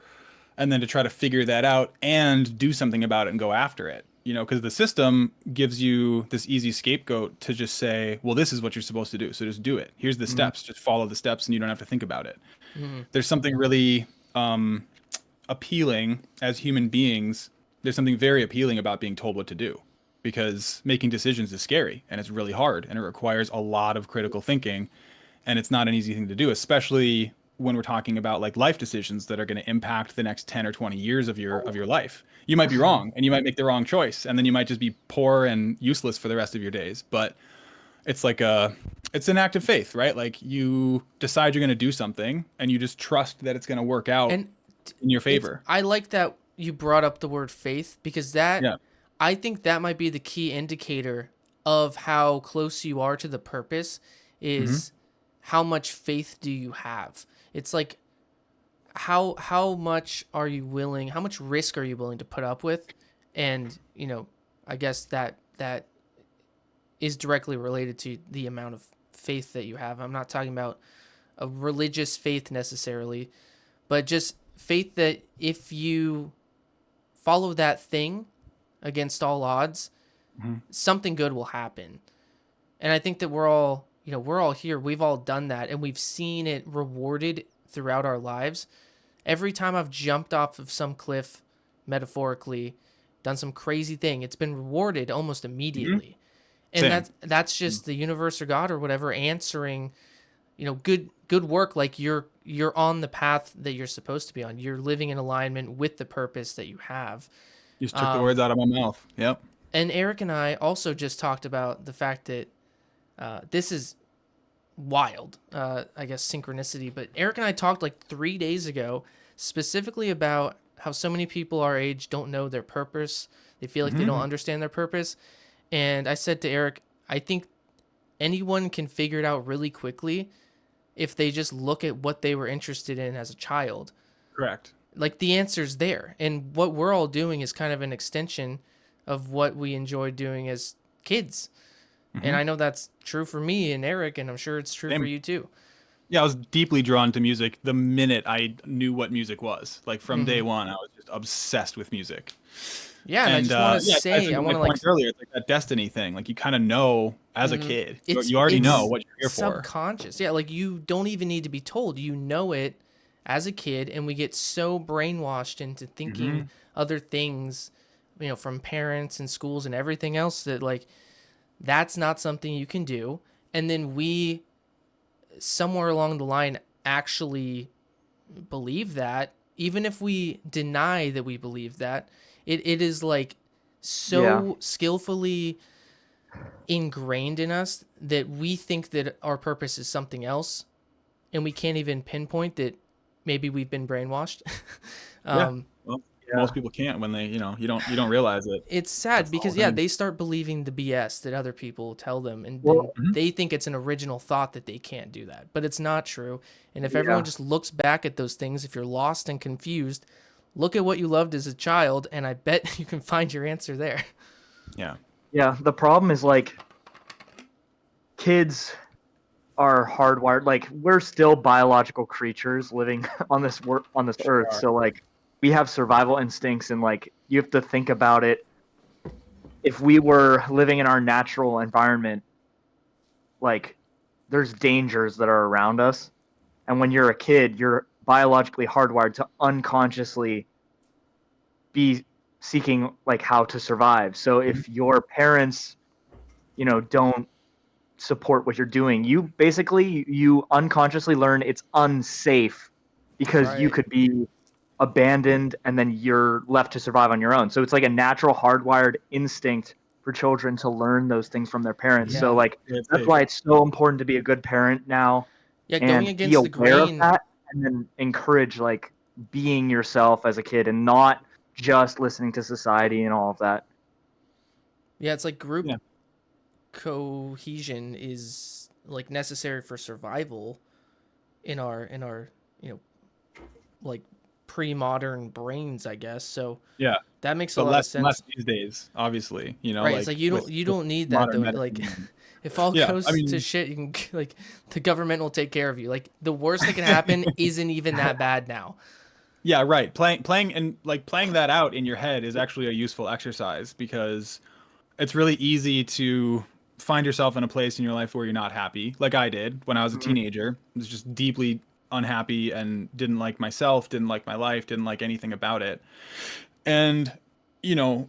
and then to try to figure that out and do something about it and go after it. You know, because the system gives you this easy scapegoat to just say, well, this is what you're supposed to do, so just do it. Here's the steps, just follow the steps, and you don't have to think about it. There's something really appealing as human beings. There's something very appealing about being told what to do. because making decisions is scary and it's really hard and it requires a lot of critical thinking, and it's not an easy thing to do, especially when we're talking about like life decisions that are going to impact the next 10 or 20 years of your life. You might be wrong and you might make the wrong choice, and then you might just be poor and useless for the rest of your days. But it's like it's an act of faith, right? Like you decide you're going to do something and you just trust that it's going to work out in your favor. I like that you brought up the word faith, because I think that might be the key indicator of how close you are to the purpose is how much faith do you have? It's like how much are you willing, how much risk are you willing to put up with? And, I guess that is directly related to the amount of faith that you have. I'm not talking about a religious faith necessarily, but just faith that if you follow that thing against all odds, something good will happen. And I think that we're all here. We've all done that, and we've seen it rewarded throughout our lives. Every time I've jumped off of some cliff, metaphorically, done some crazy thing, it's been rewarded almost immediately. And that's just the universe or God or whatever answering, good work. Like you're on the path that you're supposed to be on. You're living in alignment with the purpose that you have. You just took the words out of my mouth. Yep. And Eric and I also just talked about the fact that this is wild, I guess synchronicity. But Eric and I talked like 3 days ago specifically about how so many people our age don't know their purpose. They feel like they don't understand their purpose. And I said to Eric, I think anyone can figure it out really quickly if they just look at what they were interested in as a child. Correct. Like the answer's there. And what we're all doing is kind of an extension of what we enjoyed doing as kids. And I know that's true for me and Eric, and I'm sure it's true for you too. Yeah, I was deeply drawn to music the minute I knew what music was. Like from day one, I was just obsessed with music. Yeah, and I just want to say, I want to like earlier, it's like that destiny thing. Like you kind of know as a kid, you already know what you're here for. Subconscious, yeah. Like you don't even need to be told. You know it as a kid, and we get so brainwashed into thinking other things, from parents and schools and everything else that like that's not something you can do. And then we, somewhere along the line, actually believe that, even if we deny that we believe that. It is like so skillfully ingrained in us that we think that our purpose is something else, and we can't even pinpoint that maybe we've been brainwashed. Most people can't when they, you don't realize it. It's sad because they start believing the BS that other people tell them, and they think it's an original thought that they can't do that, but it's not true. And if everyone just looks back at those things, if you're lost and confused, look at what you loved as a child, and I bet you can find your answer there. Yeah. Yeah, the problem is, like, kids are hardwired. Like, we're still biological creatures living on this earth. So, like, we have survival instincts, and, like, you have to think about it. If we were living in our natural environment, like, there's dangers that are around us. And when you're a kid, you're biologically hardwired to unconsciously be seeking like how to survive. So if your parents, don't support what you're doing, you unconsciously learn it's unsafe because you could be abandoned and then you're left to survive on your own. So it's like a natural hardwired instinct for children to learn those things from their parents. Yeah. So like that's why it's so important to be a good parent now. Yeah, going against the grain of that, and then encourage like being yourself as a kid and not just listening to society and all of that. Yeah, it's like group cohesion is like necessary for survival in our like pre-modern brains, I guess. So yeah, that makes a lot of sense. Less these days, obviously, right? It's like you don't need that though. Medicine. Like if all goes to shit, you can like the government will take care of you. Like the worst that can happen isn't even that bad now. Yeah, right. Playing and like playing that out in your head is actually a useful exercise because it's really easy to find yourself in a place in your life where you're not happy, like I did when I was a teenager. I was just deeply unhappy and didn't like myself, didn't like my life, didn't like anything about it. And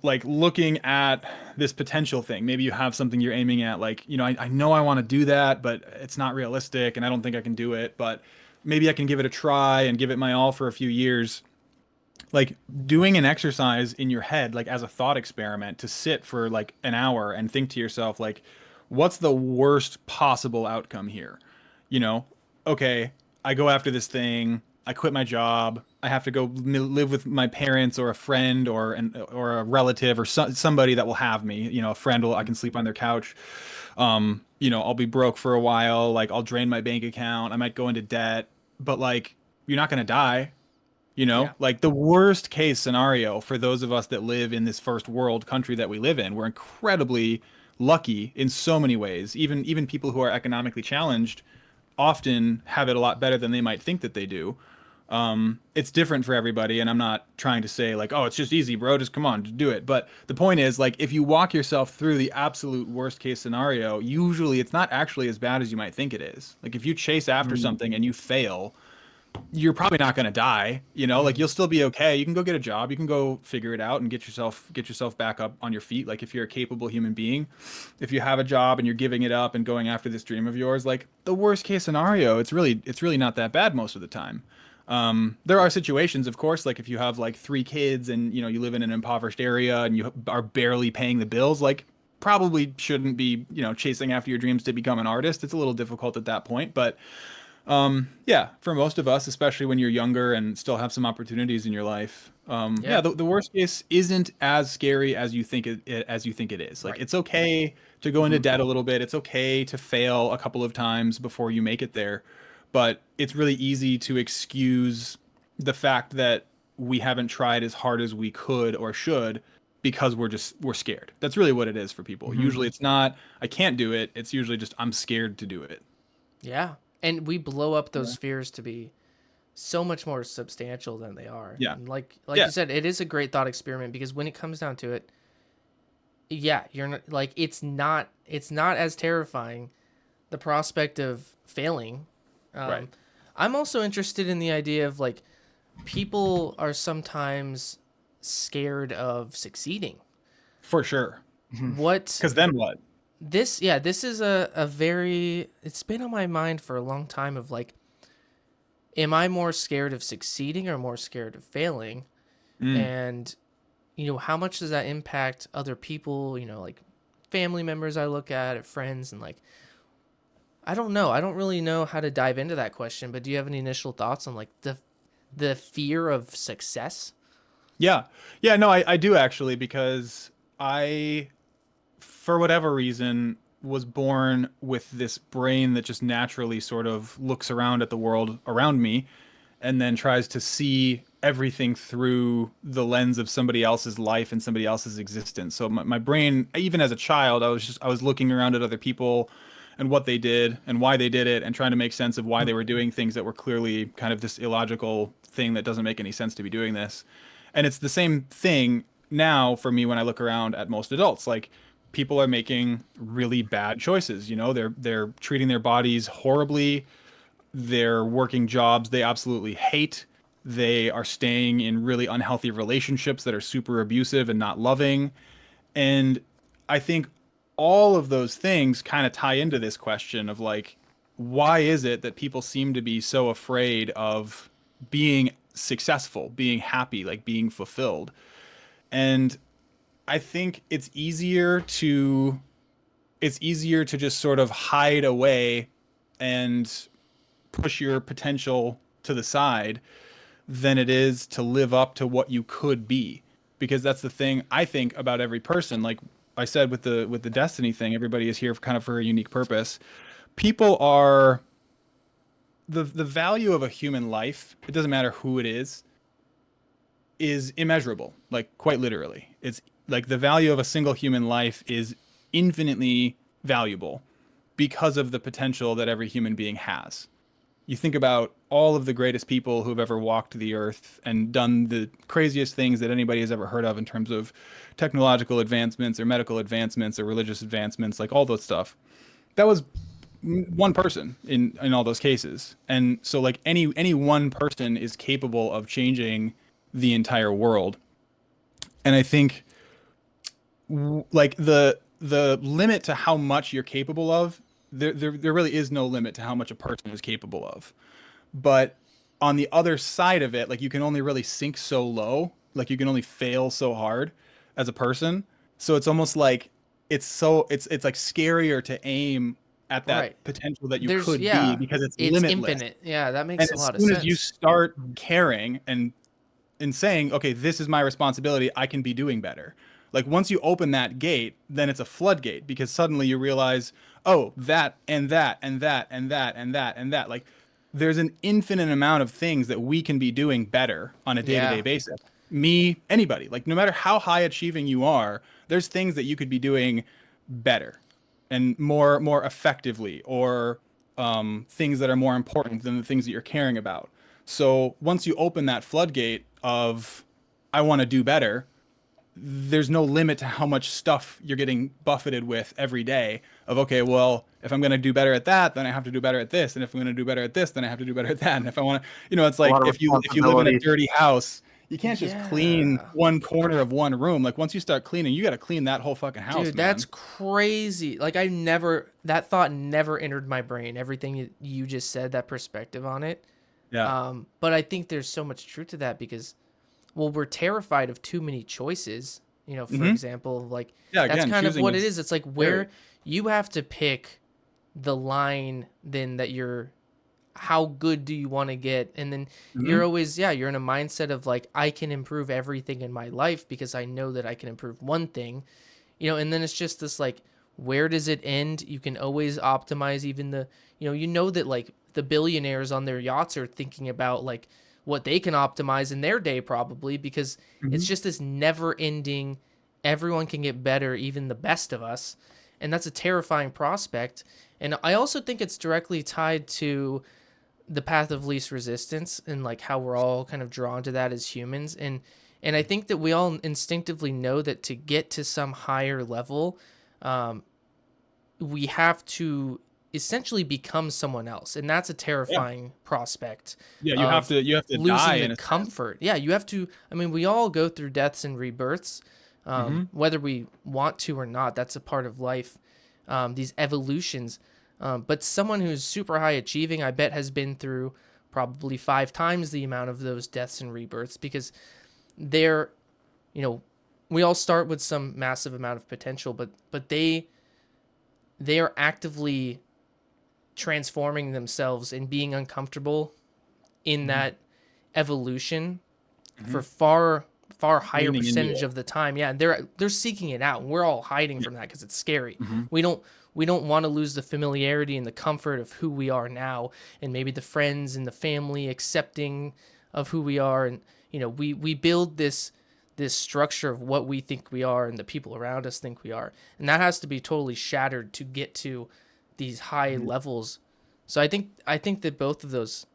like looking at this potential thing. Maybe you have something you're aiming at, like, I know I want to do that, but it's not realistic and I don't think I can do it, but maybe I can give it a try and give it my all for a few years. Like doing an exercise in your head, like as a thought experiment, to sit for like an hour and think to yourself, like, what's the worst possible outcome here? Okay, I go after this thing, I quit my job, I have to go live with my parents or a friend or a relative or somebody that will have me. A friend I can sleep on their couch. I'll be broke for a while. Like I'll drain my bank account. I might go into debt, but like you're not gonna die. Yeah. Like the worst case scenario for those of us that live in this first world country that we live in, we're incredibly lucky in so many ways. Even people who are economically challenged often have it a lot better than they might think that they do. It's different for everybody, and I'm not trying to say like, oh, it's just easy, bro, just come on, just do it. But the point is, like, if you walk yourself through the absolute worst case scenario, usually it's not actually as bad as you might think it is. Like if you chase after something and you fail, you're probably not going to die, like you'll still be okay. You can go get a job, you can go figure it out and get yourself back up on your feet. Like if you're a capable human being, if you have a job and you're giving it up and going after this dream of yours, like the worst case scenario, it's really not that bad most of the time. There are situations, of course, like if you have like 3 kids and you live in an impoverished area and you are barely paying the bills, like probably shouldn't be chasing after your dreams to become an artist. It's a little difficult at that point, but yeah, for most of us, especially when you're younger and still have some opportunities in your life, the worst case isn't as scary as you think it is. Like it's okay to go into debt a little bit. It's okay to fail a couple of times before you make it there, but it's really easy to excuse the fact that we haven't tried as hard as we could or should because we're scared. That's really what it is for people. Usually it's not, I can't do it. It's usually just, I'm scared to do it. Yeah. And we blow up those fears to be so much more substantial than they are. Yeah. And like you said, it is a great thought experiment because when it comes down to it, you're not like, it's not as terrifying, the prospect of failing. Right. I'm also interested in the idea of like, people are sometimes scared of succeeding. For sure. Because then what? This is a very, it's been on my mind for a long time of like, am I more scared of succeeding or more scared of failing? And, how much does that impact other people, like family members I look at friends, and like, I don't know. I don't really know how to dive into that question, but do you have any initial thoughts on like the fear of success? Yeah, no, I do actually, because I, for whatever reason, was born with this brain that just naturally sort of looks around at the world around me and then tries to see everything through the lens of somebody else's life and somebody else's existence. So my brain, even as a child, I was looking around at other people and what they did and why they did it and trying to make sense of why they were doing things that were clearly kind of this illogical thing that doesn't make any sense to be doing this. And it's the same thing now for me when I look around at most adults. Like, people are making really bad choices. They're treating their bodies horribly. They're working jobs they absolutely hate. They are staying in really unhealthy relationships that are super abusive and not loving. And I think all of those things kind of tie into this question of like, why is it that people seem to be so afraid of being successful, being happy, like being fulfilled? And I think it's easier to just sort of hide away and push your potential to the side than it is to live up to what you could be. Because that's the thing I think about every person. Like I said with the destiny thing, everybody is here for a unique purpose. People are the value of a human life, it doesn't matter who it is immeasurable, like quite literally. It's like the value of a single human life is infinitely valuable because of the potential that every human being has. You think about all of the greatest people who've ever walked the earth and done the craziest things that anybody has ever heard of in terms of technological advancements or medical advancements or religious advancements, like all those stuff. That was one person in all those cases. And so like any one person is capable of changing the entire world. And I think like the limit to how much you're capable of, there really is no limit to how much a person is capable of. But on the other side of it, like you can only really sink so low, like you can only fail so hard as a person. So it's almost like it's like scarier to aim at that potential that you could be, because it's limitless. Infinite. Yeah, that makes a lot of sense. And as soon as you start caring and saying, okay, this is my responsibility, I can be doing better. Like once you open that gate, then it's a floodgate, because suddenly you realize, oh, that and that and that and that and that and that. Like there's an infinite amount of things that we can be doing better on a day-to-day basis. Me, anybody, like no matter how high achieving you are, there's things that you could be doing better and more effectively, or things that are more important than the things that you're caring about. So once you open that floodgate of, I want to do better, there's no limit to how much stuff you're getting buffeted with every day of, okay, well, if I'm going to do better at that, then I have to do better at this. And if I'm going to do better at this, then I have to do better at that. And if I want to, it's like if you live in a dirty house, you can't just clean one corner of one room. Like once you start cleaning, you got to clean that whole fucking house. Dude, that's crazy. Like that thought never entered my brain. Everything you just said, that perspective on it. Yeah. But I think there's so much truth to that, because, well, we're terrified of too many choices. For example, like that's kind of what it is. It's like where you have to pick the line then that how good do you want to get? And then you're always, you're in a mindset of like, I can improve everything in my life because I know that I can improve one thing, and then it's just this like, where does it end? You can always optimize even that like the billionaires on their yachts are thinking about like what they can optimize in their day, probably, because it's just this never ending, everyone can get better, even the best of us. And that's a terrifying prospect. And I also think it's directly tied to the path of least resistance and like how we're all kind of drawn to that as humans. And I think that we all instinctively know that to get to some higher level, we have to essentially become someone else, and that's a terrifying prospect. Yeah, you have to losing die the comfort. Yeah, you have to. I mean, we all go through deaths and rebirths, whether we want to or not. That's a part of life. These evolutions. But someone who's super high achieving, I bet, has been through probably 5 times the amount of those deaths and rebirths, because they're, we all start with some massive amount of potential, but they are actively transforming themselves and being uncomfortable in that evolution for far higher percentage of the time. Yeah, they're seeking it out, and we're all hiding from that because it's scary. We don't want to lose the familiarity and the comfort of who we are now, and maybe the friends and the family accepting of who we are, and we build this structure of what we think we are and the people around us think we are, and that has to be totally shattered to get to these high levels. So I think that both of those,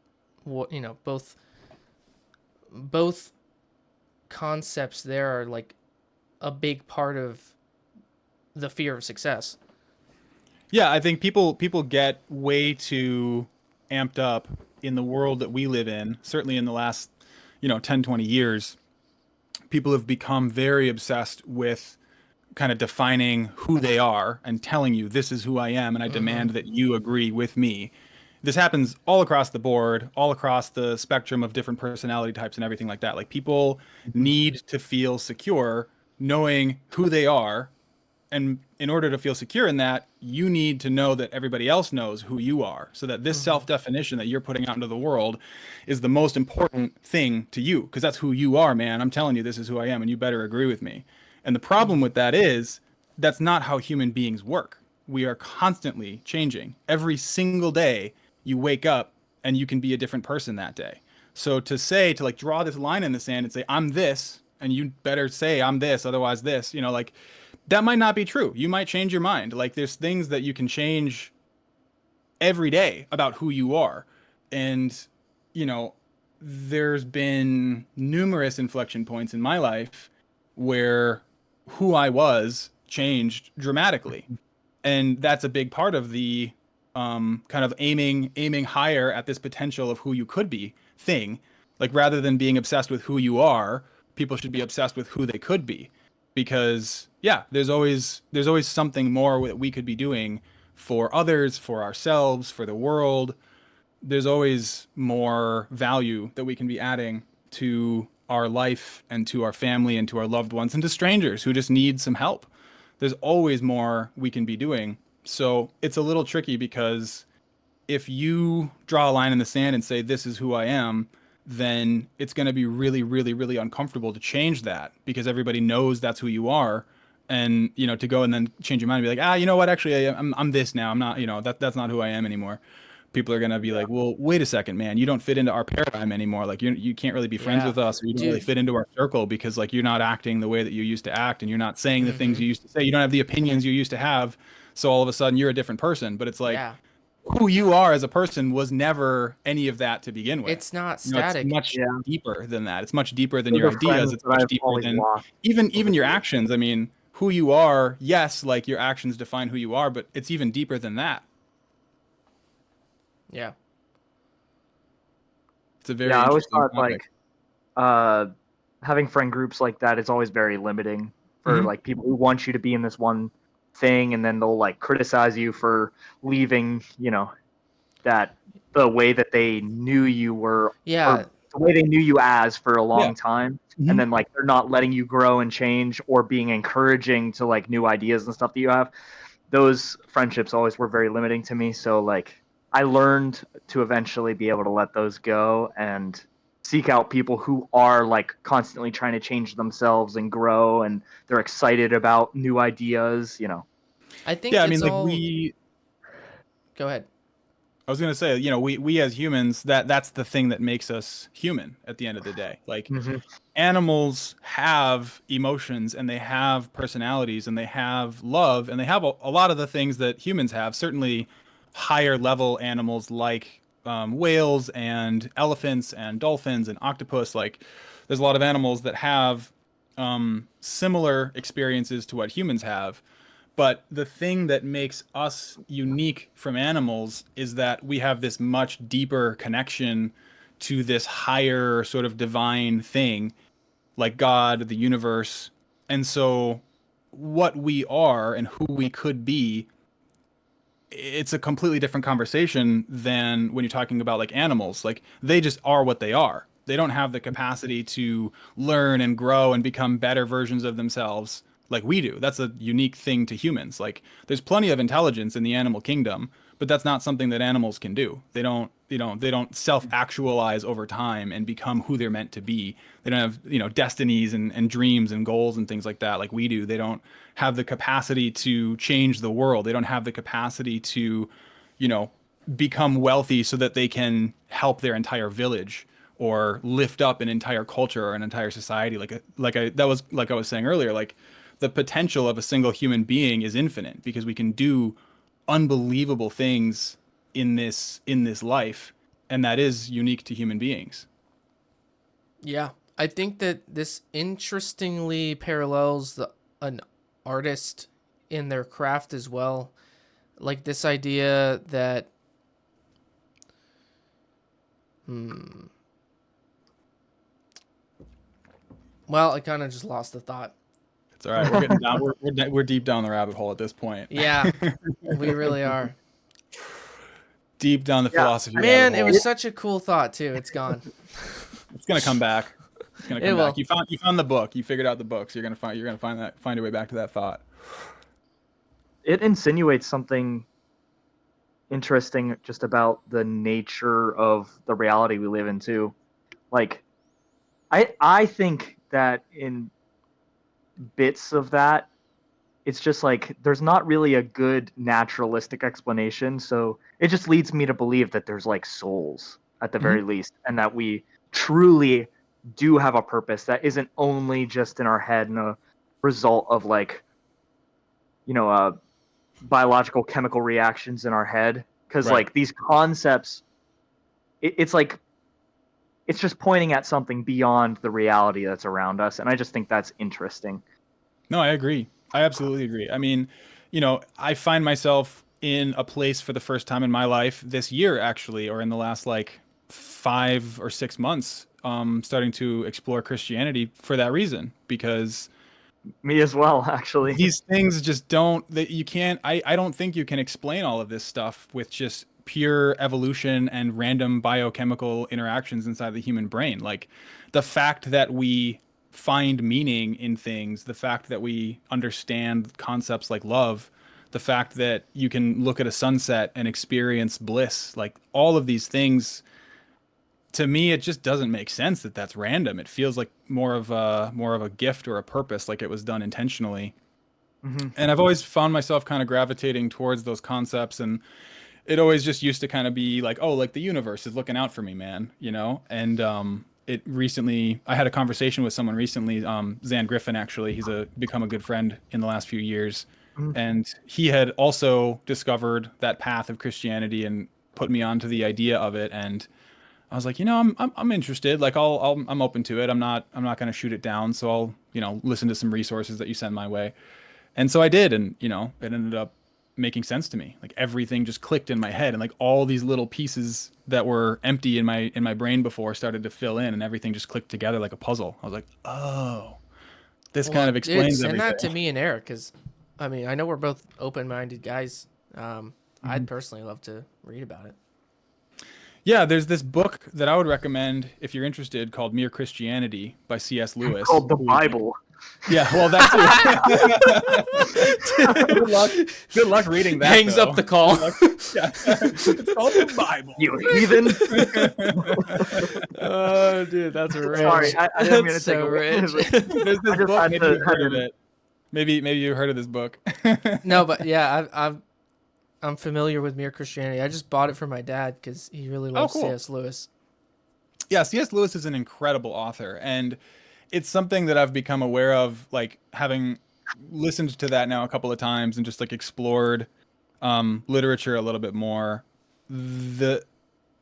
both concepts there are like a big part of the fear of success. Yeah, I think people get way too amped up in the world that we live in. Certainly in the last 10, 20 years, people have become very obsessed with kind of defining who they are and telling you, this is who I am, and I demand that you agree with me. This happens all across the board, all across the spectrum of different personality types and everything like that. Like people need to feel secure knowing who they are. And in order to feel secure in that, you need to know that everybody else knows who you are, so that this self-definition that you're putting out into the world is the most important thing to you, because that's who you are, man. I'm telling you, this is who I am, and you better agree with me. And the problem with that is that's not how human beings work. We are constantly changing. Every single day you wake up and you can be a different person that day. So to like draw this line in the sand and say, I'm this, and you better say I'm this, otherwise this, like that might not be true. You might change your mind. Like there's things that you can change every day about who you are. And, there's been numerous inflection points in my life where who I was changed dramatically. And that's a big part of the kind of aiming higher at this potential of who you could be thing. Like rather than being obsessed with who you are, people should be obsessed with who they could be, because there's always something more that we could be doing for others, for ourselves, for the world. There's always more value that we can be adding to our life and to our family and to our loved ones and to strangers who just need some help. There's always more we can be doing. So it's a little tricky, because if you draw a line in the sand and say, this is who I am, then it's going to be really, really, really uncomfortable to change that, because everybody knows that's who you are. And, to go and then change your mind and be like, you know what, actually, I'm this now. I'm not, that's not who I am anymore. People are going to be like, well, wait a second, man, you don't fit into our paradigm anymore. Like, you can't really be friends with us, or you don't really fit into our circle, because like you're not acting the way that you used to act, and you're not saying the things you used to say. You don't have the opinions you used to have. So all of a sudden you're a different person. But it's like, who you are as a person was never any of that to begin with. It's not static. It's much deeper than that. It's much deeper than your ideas. It's much deeper than even your actions. I mean, who you are, yes, like your actions define who you are, but it's even deeper than that. Yeah. It's a very I always interesting thought topic. like having friend groups like that is always very limiting for like people who want you to be in this one thing, and then they'll like criticize you for leaving, that the way that they knew you were, or the way they knew you as for a long time, and then like they're not letting you grow and change, or being encouraging to like new ideas and stuff that you have. Those friendships always were very limiting to me. So like I learned to eventually be able to let those go and seek out people who are like constantly trying to change themselves and grow, and they're excited about new ideas, I think Go ahead. I was going to say, we as humans, that's the thing that makes us human at the end of the day. Like animals have emotions, and they have personalities, and they have love, and they have a lot of the things that humans have. Certainly higher level animals like whales and elephants and dolphins and octopus. Like there's a lot of animals that have similar experiences to what humans have. But the thing that makes us unique from animals is that we have this much deeper connection to this higher sort of divine thing, like God, the universe. And so what we are and who we could be, it's a completely different conversation than when you're talking about like animals. Like they just are what they are. They don't have the capacity to learn and grow and become better versions of themselves like we do. That's a unique thing to humans. Like there's plenty of intelligence in the animal kingdom, but that's not something that animals can do. They don't self-actualize over time and become who they're meant to be. They don't have, destinies and dreams and goals and things like that like we do. They don't have the capacity to change the world. They don't have the capacity to, become wealthy so that they can help their entire village or lift up an entire culture or an entire society. Like I was saying earlier, like the potential of a single human being is infinite, because we can do unbelievable things in this life, and that is unique to human beings. Yeah, I think that this interestingly parallels an artist in their craft as well. Like this idea that well, I kind of just lost the thought. It's all right. We're getting down. We're deep down the rabbit hole at this point. Yeah, we really are. Deep down the philosophy. Man, it was such a cool thought too. It's gone. It's gonna come back. It's gonna come back. You found the book. You figured out the book. So you're gonna find your way back to that thought. It insinuates something interesting just about the nature of the reality we live in too. Like, I think that in bits of that, it's just like there's not really a good naturalistic explanation, so it just leads me to believe that there's like souls at the very least, and that we truly do have a purpose that isn't only just in our head and a result of like biological chemical reactions in our head, because like these concepts, it's like it's just pointing at something beyond the reality that's around us, and I just think that's interesting. No, I agree. I absolutely agree. I mean, I find myself in a place for the first time in my life this year, actually, or in the last like 5 or 6 months, starting to explore Christianity for that reason, because Me as well, actually. these things just don't, that you can't, I don't think you can explain all of this stuff with just pure evolution and random biochemical interactions inside the human brain. Like the fact that we find meaning in things, the fact that we understand concepts like love, the fact that you can look at a sunset and experience bliss, like all of these things, to me, it just doesn't make sense that that's random. It feels like more of a gift or a purpose, like it was done intentionally. Mm-hmm. And I've always found myself kind of gravitating towards those concepts, and it always just used to kind of be like, oh, like the universe is looking out for me, man, you know? And it recently, I had a conversation with someone recently, Zan Griffin, actually. He's become a good friend in the last few years. Mm-hmm. And he had also discovered that path of Christianity and put me onto the idea of it. And I was like, you know, I'm interested. Like I'm open to it. I'm not going to shoot it down. So I'll, you know, listen to some resources that you send my way. And so I did. And, you know, it ended up making sense to me. Like everything just clicked in my head, and like all these little pieces that were empty in my brain before started to fill in, and everything just clicked together like a puzzle. I was like, oh, this kind of explains everything. Send that to me and Eric, because I mean, I know we're both open-minded guys. I'd personally love to read about it. Yeah, there's this book that I would recommend if you're interested called Mere Christianity by C.S. Lewis. Called the Bible. Yeah, well, that's good luck reading that. Hangs though. up the call. Yeah. It's called the Bible. You heathen. Oh, dude, that's rich. Sorry, I didn't mean to That's take so away. rich. There's this book. had Maybe to- you've heard of it. Maybe you heard of this book. No, but yeah, I'm familiar with Mere Christianity. I just bought it for my dad because he really loves cool. C.S. Lewis. Yeah, C.S. Lewis is an incredible author, and it's something that I've become aware of, like having listened to that now a couple of times and just like explored literature a little bit more. The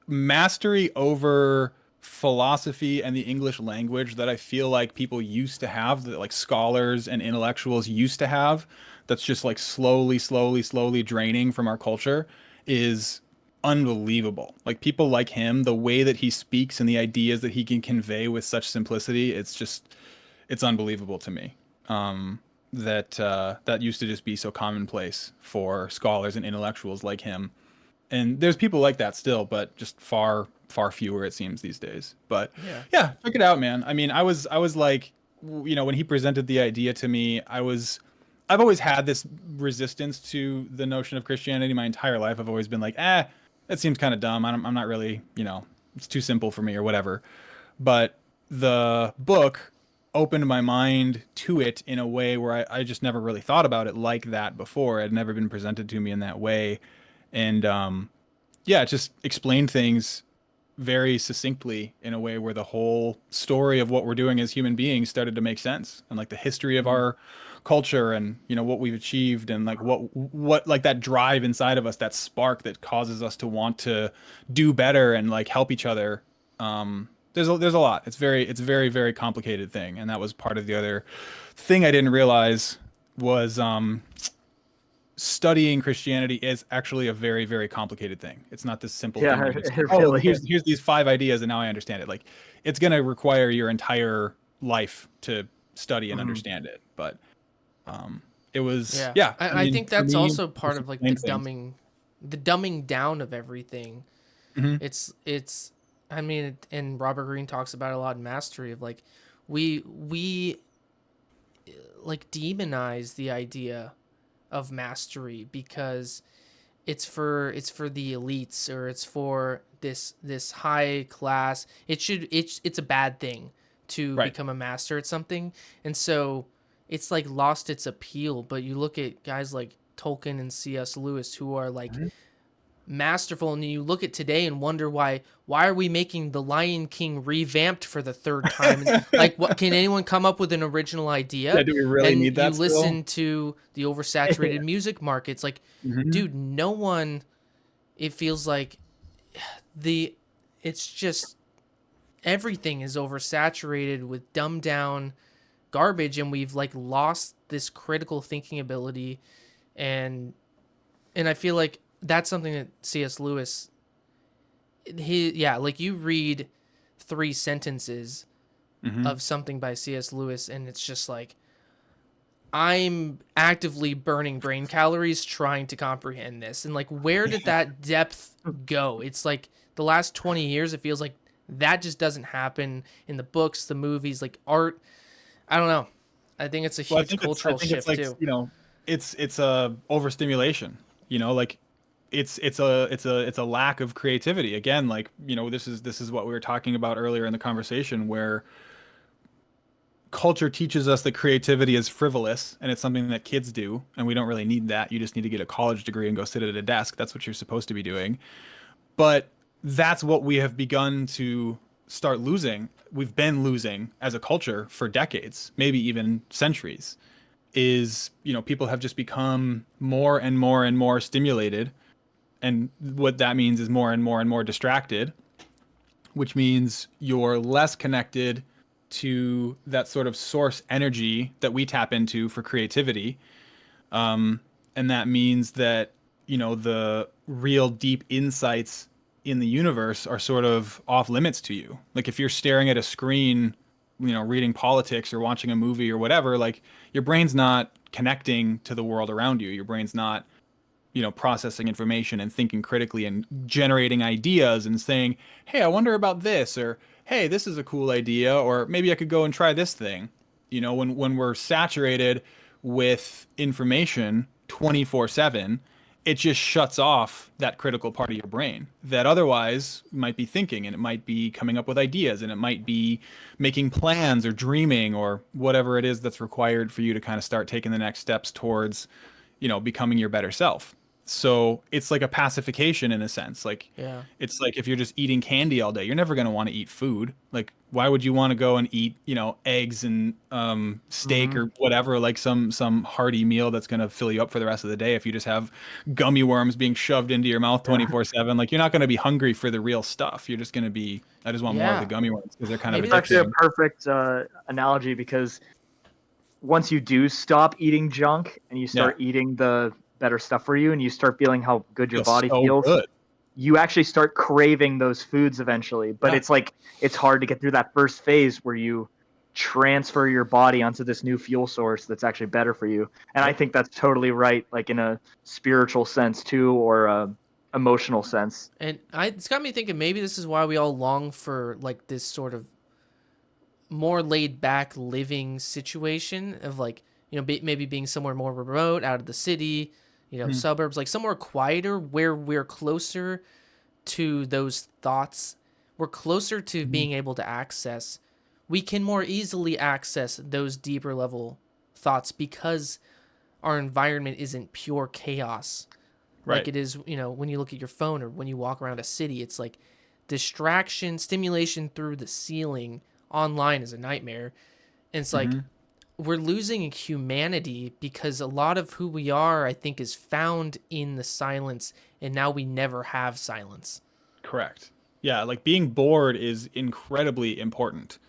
mastery over philosophy and the English language that I feel like people used to have, that like scholars and intellectuals used to have, that's just like slowly draining from our culture, is unbelievable. Like people like him, the way that he speaks and the ideas that he can convey with such simplicity, it's unbelievable to me. That used to just be so commonplace for scholars and intellectuals like him. And there's people like that still, but just far fewer, it seems, these days. But yeah, check it out, man. I mean, I was like, you know, when he presented the idea to me, I've always had this resistance to the notion of Christianity my entire life. I've always been like, that seems kind of dumb. I'm not really, you know, it's too simple for me or whatever. But the book opened my mind to it in a way where I just never really thought about it like that before. It had never been presented to me in that way. And it just explained things very succinctly in a way where the whole story of what we're doing as human beings started to make sense, and like the history of our culture, and you know what we've achieved, and like what like that drive inside of us, that spark that causes us to want to do better and like help each other. There's a lot. It's very complicated thing, and that was part of the other thing I didn't realize was studying Christianity is actually a very, very complicated thing. It's not this simple thing. Here's these 5 ideas and now I understand it. Like it's going to require your entire life to study and understand it. But it was, I mean, think that's also part of like the things. dumbing down of everything. Mm-hmm. It's, I mean, and Robert Greene talks about it a lot in Mastery of like, we like demonize the idea of mastery because it's for the elites, or it's for this high class. It's a bad thing to become a master at something, and so it's like lost its appeal. But you look at guys like Tolkien and C.S. Lewis who are like masterful, and you look at today and wonder why are we making The Lion King revamped for the 3rd time? Like, what can anyone come up with an original idea? Yeah, do we really need that? You listen to the oversaturated music markets, like, dude, no one. It feels like it's just everything is oversaturated with dumbed down garbage, and we've like lost this critical thinking ability, and I feel like that's something that C.S. Lewis, like you read 3 sentences of something by C.S. Lewis, and it's just like, I'm actively burning brain calories trying to comprehend this. And like, where did that depth go? It's like the last 20 years, it feels like that just doesn't happen in the books, the movies, like art. I don't know. I think it's a huge cultural shift too. You know, it's a overstimulation, you know, like it's a lack of creativity. Again, like, you know, this is what we were talking about earlier in the conversation, where culture teaches us that creativity is frivolous and it's something that kids do, and we don't really need that. You just need to get a college degree and go sit at a desk. That's what you're supposed to be doing. But that's what we have begun to start losing. We've been losing as a culture for decades, maybe even centuries. Is, you know, people have just become more and more and more stimulated, and what that means is more and more and more distracted, which means you're less connected to that sort of source energy that we tap into for creativity. And that means that, you know, the real deep insights in the universe are sort of off limits to you. Like if you're staring at a screen, you know, reading politics or watching a movie or whatever, like your brain's not connecting to the world around you. Your brain's not, you know, processing information and thinking critically and generating ideas and saying, hey, I wonder about this, or hey, this is a cool idea, or maybe I could go and try this thing. You know, when we're saturated with information 24/7, it just shuts off that critical part of your brain that otherwise might be thinking, and it might be coming up with ideas, and it might be making plans or dreaming or whatever it is that's required for you to kind of start taking the next steps towards, you know, becoming your better self. So it's like a pacification in a sense. Like, Yeah. it's like if you're just eating candy all day, you're never going to want to eat food. Like, why would you want to go and eat, you know, eggs and steak or whatever, like some hearty meal that's going to fill you up for the rest of the day, if you just have gummy worms being shoved into your mouth 24/7? Like, you're not going to be hungry for the real stuff. You're just going to be, I just want more of the gummy worms because they're kind of It's actually addictive. a perfect analogy, because once you do stop eating junk and you start eating the better stuff for you, and you start feeling how good your body feels, good. You actually start craving those foods eventually. But it's like, it's hard to get through that first phase where you transfer your body onto this new fuel source that's actually better for you. And I think that's totally right, like in a spiritual sense too, or a emotional sense. And it's got me thinking, maybe this is why we all long for like this sort of more laid back living situation of like, you know, maybe being somewhere more remote, out of the city, you know, suburbs, like somewhere quieter where we're closer to those thoughts. We're closer to being able to access. We can more easily access those deeper level thoughts because our environment isn't pure chaos. Right. Like it is, you know, when you look at your phone or when you walk around a city, it's like distraction, stimulation through the ceiling online is a nightmare. And it's like, we're losing humanity because a lot of who we are, I think, is found in the silence, and now we never have silence. Correct. Yeah, like being bored is incredibly important.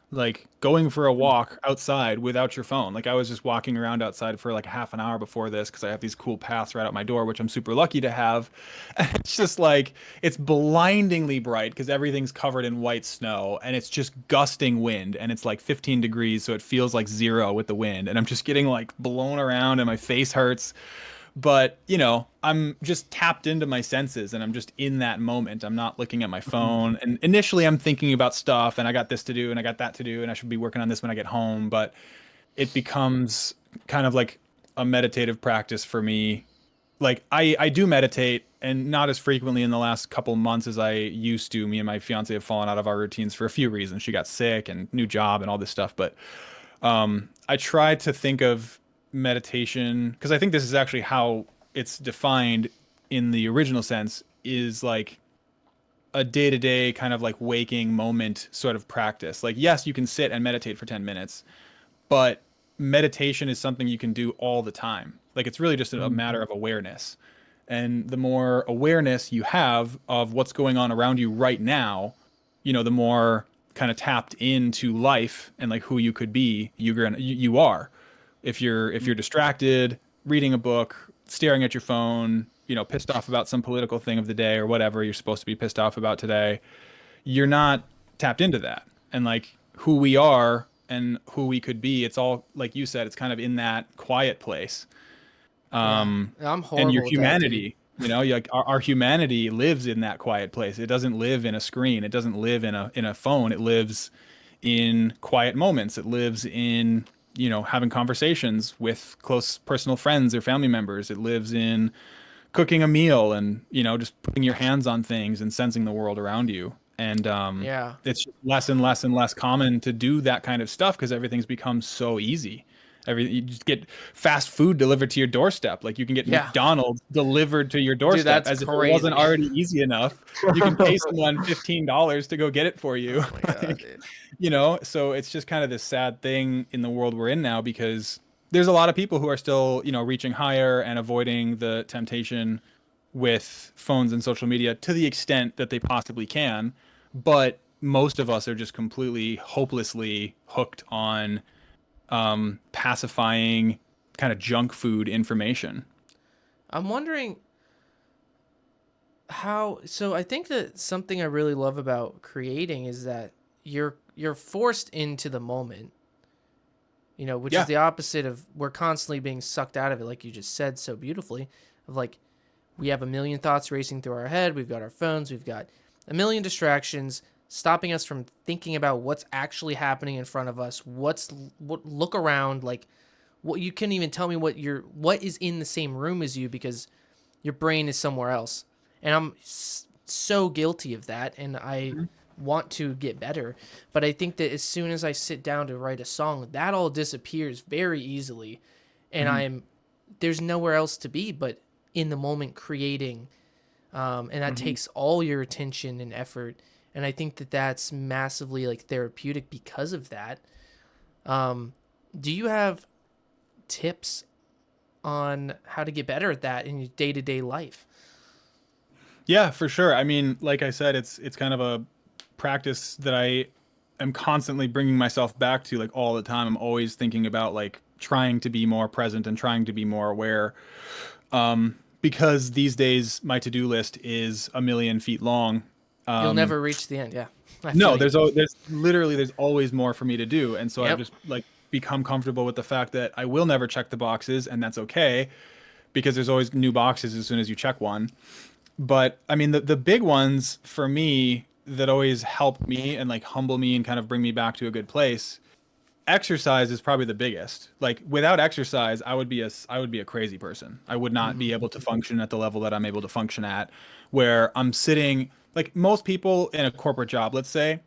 Like going for a walk outside without your phone. Like I was just walking around outside for like a half an hour before this because I have these cool paths right out my door, which I'm super lucky to have. And it's just like, it's blindingly bright because everything's covered in white snow, and it's just gusting wind, and it's like 15 degrees, so it feels like 0 with the wind, and I'm just getting like blown around and my face hurts. But, you know, I'm just tapped into my senses, and I'm just in that moment. I'm not looking at my phone. And initially I'm thinking about stuff, and I got this to do and I got that to do, and I should be working on this when I get home. But it becomes kind of like a meditative practice for me. Like I do meditate, and not as frequently in the last couple months as I used to. Me and my fiance have fallen out of our routines for a few reasons. She got sick and new job and all this stuff. But I try to think of meditation, because I think this is actually how it's defined in the original sense, is like a day-to-day kind of like waking moment sort of practice. Like, yes, you can sit and meditate for 10 minutes, but meditation is something you can do all the time. Like, it's really just a matter of awareness. And the more awareness you have of what's going on around you right now, you know, the more kind of tapped into life and like who you could be, you are. If you're distracted, reading a book, staring at your phone, you know, pissed off about some political thing of the day or whatever you're supposed to be pissed off about today, you're not tapped into that. And like who we are and who we could be, it's all, like you said, it's kind of in that quiet place. I'm horrible and your with humanity, like our humanity lives in that quiet place. It doesn't live in a screen. It doesn't live in a phone. It lives in quiet moments. It lives in, having conversations with close personal friends or family members. It lives in cooking a meal and, just putting your hands on things and sensing the world around you. And it's less and less and less common to do that kind of stuff because everything's become so easy. You just get fast food delivered to your doorstep. Like you can get McDonald's delivered to your doorstep. Dude, as if crazy. it wasn't already easy enough. You can pay someone $15 to go get it for you. Oh my God, dude. So it's just kind of this sad thing in the world we're in now because there's a lot of people who are still, reaching higher and avoiding the temptation with phones and social media to the extent that they possibly can. But most of us are just completely hopelessly hooked on pacifying kind of junk food information. I'm wondering so I think that something I really love about creating is that you're forced into the moment, which is the opposite of we're constantly being sucked out of it, like you just said so beautifully, of like we have a million thoughts racing through our head. We've got our phones. We've got a million distractions stopping us from thinking about what's actually happening in front of us. Look around, like what you couldn't even tell me what is in the same room as you because your brain is somewhere else. And I'm so guilty of that. And I want to get better. But I think that as soon as I sit down to write a song, that all disappears very easily. And there's nowhere else to be but in the moment creating. And that takes all your attention and effort. And I think that that's massively like therapeutic because of that. Do you have tips on how to get better at that in your day-to-day life? Yeah, for sure. I mean, like I said, it's kind of a practice that I am constantly bringing myself back to, like all the time. I'm always thinking about like trying to be more present and trying to be more aware. Because these days my to-do list is 1,000,000 feet long. You'll never reach the end. Yeah. No, there's always more for me to do. And so I've just like become comfortable with the fact that I will never check the boxes, and that's okay because there's always new boxes as soon as you check one. But I mean, the big ones for me that always help me and like humble me and kind of bring me back to a good place, exercise is probably the biggest. Like without exercise, I would be a crazy person. I would not be able to function at the level that I'm able to function at, where I'm sitting. Like most people in a corporate job, let's say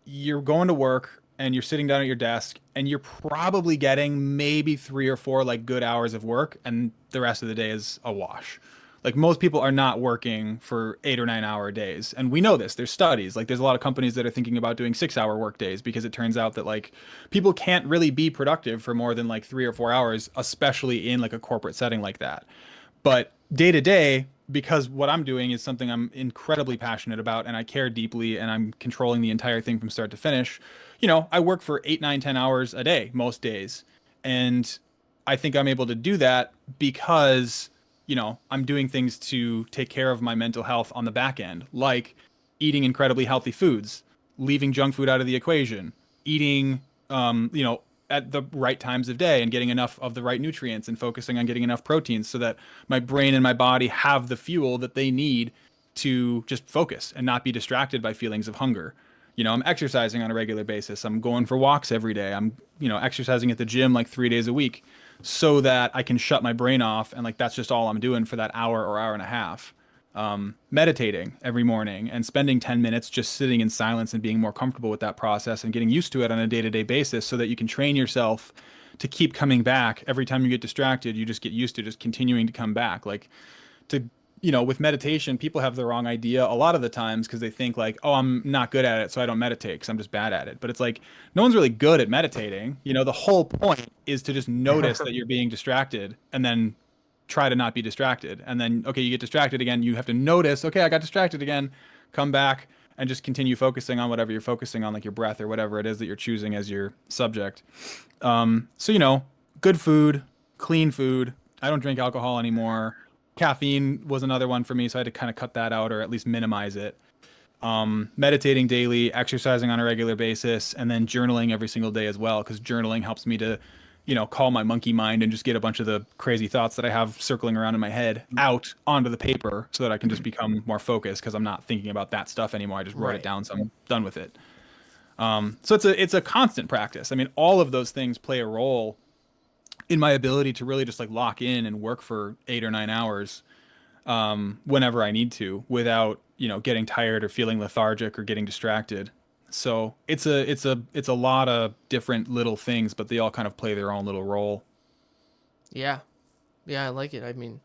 you're going to work and you're sitting down at your desk and you're probably getting maybe 3 or 4 like good hours of work, and the rest of the day is a wash. Like most people are not working for 8 or 9 hour days. And we know this, there's studies, like there's a lot of companies that are thinking about doing 6-hour work days because it turns out that like people can't really be productive for more than like 3 or 4 hours, especially in like a corporate setting like that. But day to day, because what I'm doing is something I'm incredibly passionate about and I care deeply and I'm controlling the entire thing from start to finish, I work for 8, 9, 10 hours a day most days. And I think I'm able to do that because, I'm doing things to take care of my mental health on the back end, like eating incredibly healthy foods, leaving junk food out of the equation, eating, at the right times of day and getting enough of the right nutrients and focusing on getting enough proteins so that my brain and my body have the fuel that they need to just focus and not be distracted by feelings of hunger. I'm exercising on a regular basis. I'm going for walks every day. I'm, exercising at the gym like 3 days a week so that I can shut my brain off. And like, that's just all I'm doing for that hour or hour and a half. Meditating every morning and spending 10 minutes just sitting in silence and being more comfortable with that process and getting used to it on a day-to-day basis so that you can train yourself to keep coming back. Every time you get distracted, you just get used to just continuing to come back. Like with meditation, people have the wrong idea a lot of the times because they think like, oh, I'm not good at it, so I don't meditate because I'm just bad at it. But it's like, no one's really good at meditating. The whole point is to just notice that you're being distracted and then try to not be distracted. And then, okay, you get distracted again. You have to notice, okay, I got distracted again, come back and just continue focusing on whatever you're focusing on, like your breath or whatever it is that you're choosing as your subject. So, good food, clean food. I don't drink alcohol anymore. Caffeine was another one for me, so I had to kind of cut that out or at least minimize it. meditating daily, exercising on a regular basis, and then journaling every single day as well, because journaling helps me to, call my monkey mind and just get a bunch of the crazy thoughts that I have circling around in my head out onto the paper so that I can just become more focused, because I'm not thinking about that stuff anymore. I just wrote it down, so I'm done with it. So it's a constant practice. I mean, all of those things play a role in my ability to really just like lock in and work for 8 or 9 hours whenever I need to, without getting tired or feeling lethargic or getting distracted. So it's a lot of different little things, but they all kind of play their own little role. Yeah, I like it. I mean,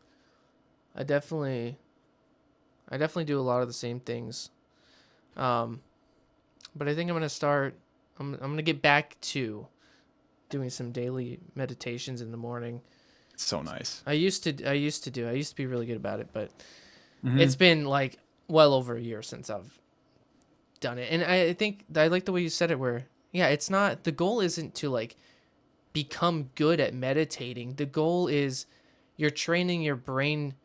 I definitely do a lot of the same things. But I think I'm gonna get back to doing some daily meditations in the morning. It's so nice. I used to be really good about it, but it's been like well over a year since I've done it. And I think I like the way you said it, where it's not, the goal isn't to like become good at meditating. The goal is you're training your brain.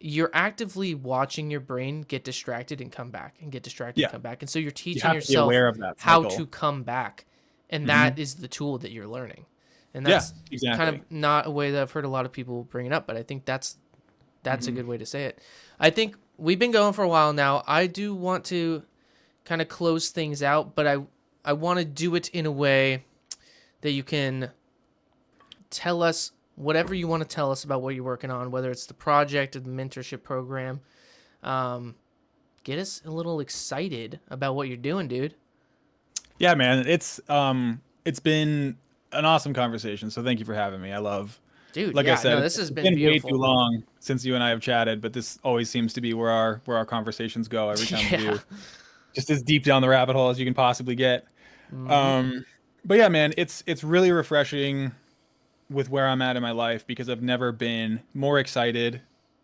You're actively watching your brain get distracted and come back, and get distracted and come back. And so you're teaching yourself how to come back. And that is the tool that you're learning. And that's kind of not a way that I've heard a lot of people bring it up, but I think that's a good way to say it. I think we've been going for a while now. I do want to kind of close things out, but I want to do it in a way that you can tell us whatever you want to tell us about what you're working on, whether it's the project or the mentorship program. Get us a little excited about what you're doing, dude. Yeah, man, it's been an awesome conversation. So thank you for having me. I said, this has been beautiful. Way too long since you and I have chatted, but this always seems to be where our conversations go every time we do. Just as deep down the rabbit hole as you can possibly get. But yeah, man, it's really refreshing with where I'm at in my life, because I've never been more excited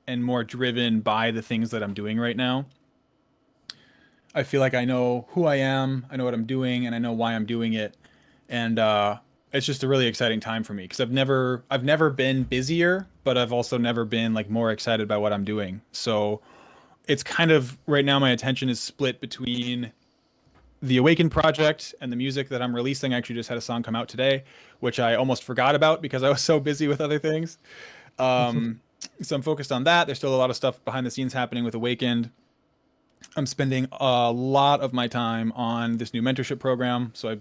and more driven by the things that I'm doing right now. I feel like I know who I am, I know what I'm doing, and I know why I'm doing it. And it's just a really exciting time for me, because I've never been busier, but I've also never been like more excited by what I'm doing. So it's kind of, right now my attention is split between the Awakend project and the music that I'm releasing. I actually just had a song come out today, which I almost forgot about because I was so busy with other things. So I'm focused on that. There's still a lot of stuff behind the scenes happening with Awakend. I'm spending a lot of my time on this new mentorship program. So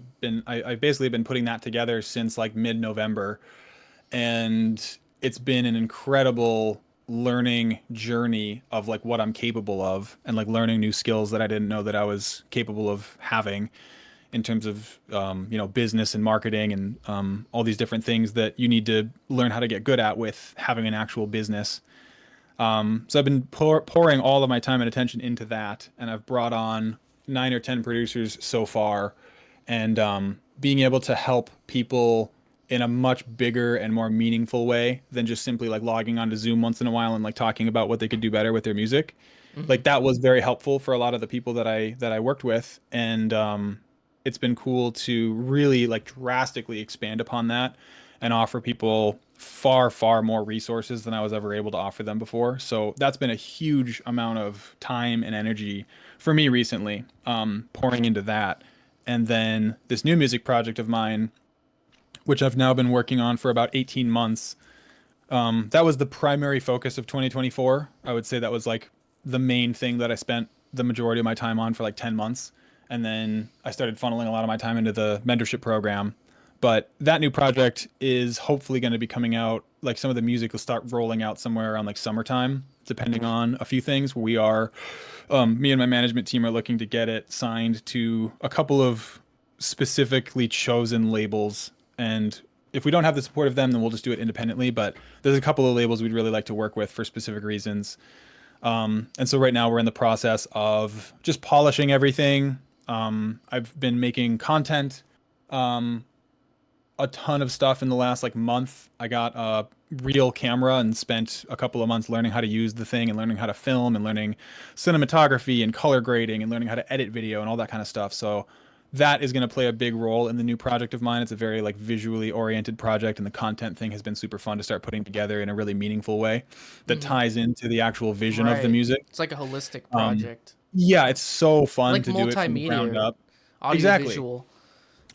I've basically been putting that together since like mid-November, and it's been an incredible learning journey of like what I'm capable of, and like learning new skills that I didn't know that I was capable of having in terms of, business and marketing and all these different things that you need to learn how to get good at with having an actual business. So I've been pouring all of my time and attention into that, and I've brought on 9 or 10 producers so far, and being able to help people in a much bigger and more meaningful way than just simply like logging onto Zoom once in a while and like talking about what they could do better with their music. Like that was very helpful for a lot of the people that I worked with, and it's been cool to really like drastically expand upon that and offer people far more resources than I was ever able to offer them before. So that's been a huge amount of time and energy for me recently, pouring into that. And then this new music project of mine, which I've now been working on for about 18 months. That was the primary focus of 2024. I would say that was like the main thing that I spent the majority of my time on for like 10 months. And then I started funneling a lot of my time into the mentorship program. But that new project is hopefully going to be coming out, like some of the music will start rolling out somewhere around like summertime, depending on a few things. Me and my management team are looking to get it signed to a couple of specifically chosen labels. And if we don't have the support of them, then we'll just do it independently. But there's a couple of labels we'd really like to work with for specific reasons. And so right now we're in the process of just polishing everything. I've been making content, a ton of stuff in the last like month. I got a real camera and spent a couple of months learning how to use the thing and learning how to film and learning cinematography and color grading and learning how to edit video and all that kind of stuff. So that is going to play a big role in the new project of mine. It's a very like visually oriented project, and the content thing has been super fun to start putting together in a really meaningful way that ties into the actual vision of the music. It's like a holistic project. Yeah, it's so fun like to do it from the ground up. Audio exactly. Visual.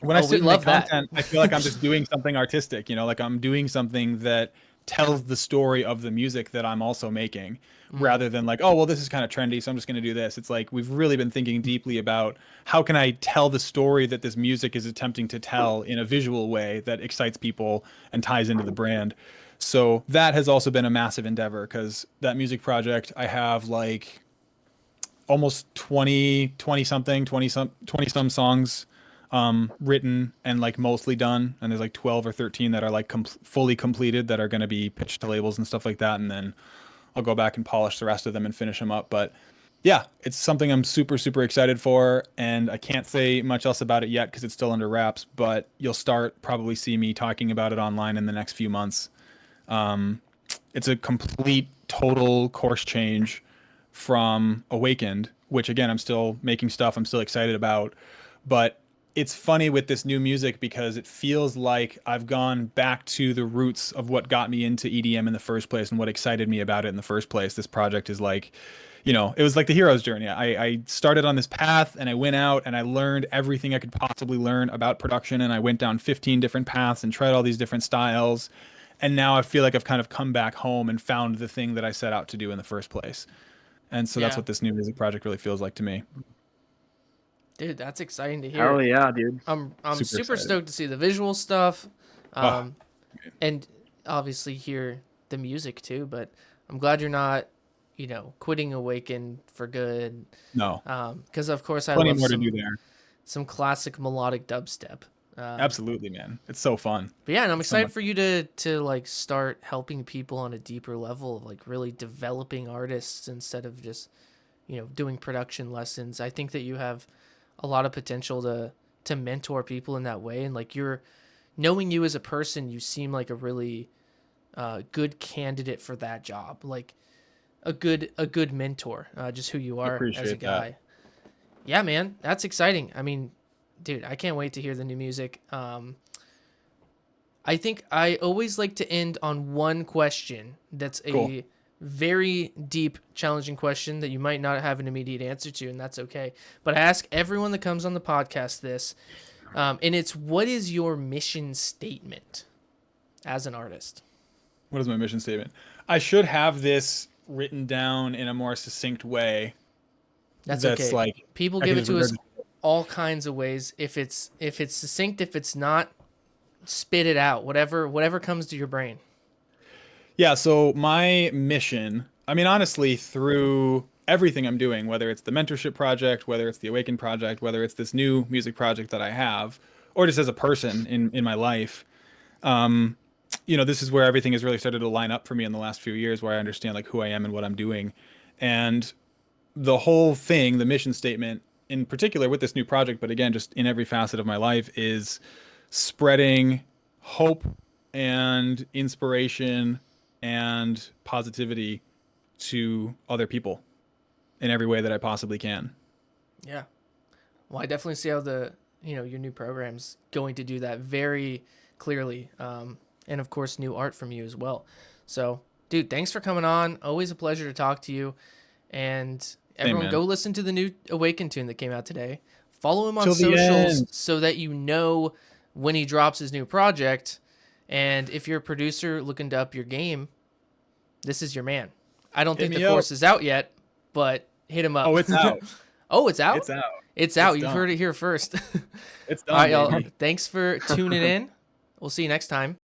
When I sit and make content, I feel like I'm just doing something artistic, you know, like I'm doing something that tells the story of the music that I'm also making, rather than like, oh, well, this is kind of trendy, so I'm just going to do this. It's like we've really been thinking deeply about how can I tell the story that this music is attempting to tell in a visual way that excites people and ties into the brand. So that has also been a massive endeavor, because that music project, I have like almost 20 some songs written and like mostly done, and there's like 12 or 13 that are like fully completed that are going to be pitched to labels and stuff like that, and then I'll go back and polish the rest of them and finish them up. But yeah, it's something I'm super excited for, and I can't say much else about it yet because it's still under wraps, but you'll probably see me talking about it online in the next few months. It's a complete total course change from Awakend, which again, I'm still making stuff I'm still excited about, but it's funny with this new music because it feels like I've gone back to the roots of what got me into EDM in the first place and what excited me about it in the first place. This project is like, you know, it was like the hero's journey. I started on this path and I went out and I learned everything I could possibly learn about production, and I went down 15 different paths and tried all these different styles. And now I feel like I've kind of come back home and found the thing that I set out to do in the first place. And so that's what this new music project really feels like to me. Dude, that's exciting to hear. Hell yeah, dude. I'm super stoked to see the visual stuff, and obviously hear the music too. But I'm glad you're not, you know, quitting Awakend for good. No. Because of course I love more to do there. Some classic melodic dubstep. Absolutely, man. It's so fun. But yeah, and I'm excited for you to like start helping people on a deeper level, of like really developing artists instead of just, you know, doing production lessons. I think that you have a lot of potential to mentor people in that way, and like knowing you as a person, you seem like a really good candidate for that job, like a good mentor, just who you are as a guy. That. Yeah, man, that's exciting. I mean, dude, I can't wait to hear the new music. I think I always like to end on one question that's a very deep, challenging question that you might not have an immediate answer to, and that's okay. But I ask everyone that comes on the podcast this, and it's, what is your mission statement as an artist? What is my mission statement? I should have this written down in a more succinct way. That's okay. Like, people give it to us all kinds of ways. If it's succinct, if it's not, spit it out. Whatever comes to your brain. Yeah, so my mission, I mean, honestly, through everything I'm doing, whether it's the mentorship project, whether it's the Awakend project, whether it's this new music project that I have, or just as a person in my life, you know, this is where everything has really started to line up for me in the last few years, where I understand like who I am and what I'm doing. And the whole thing, the mission statement in particular with this new project, but again, just in every facet of my life, is spreading hope and inspiration and positivity to other people in every way that I possibly can. Yeah. Well, I definitely see how your new program's going to do that very clearly. And of course, new art from you as well. So, dude, thanks for coming on. Always a pleasure to talk to you. And everyone, go listen to the new Awakend tune that came out today. Follow him on socials so that you know when he drops his new project. And if you're a producer looking to up your game, this is your man. I don't think the course is out yet, but hit him up. Oh, it's out. Oh, it's out? It's out. It's out. You've heard it here first. It's done. All right, y'all. Thanks for tuning in. We'll see you next time.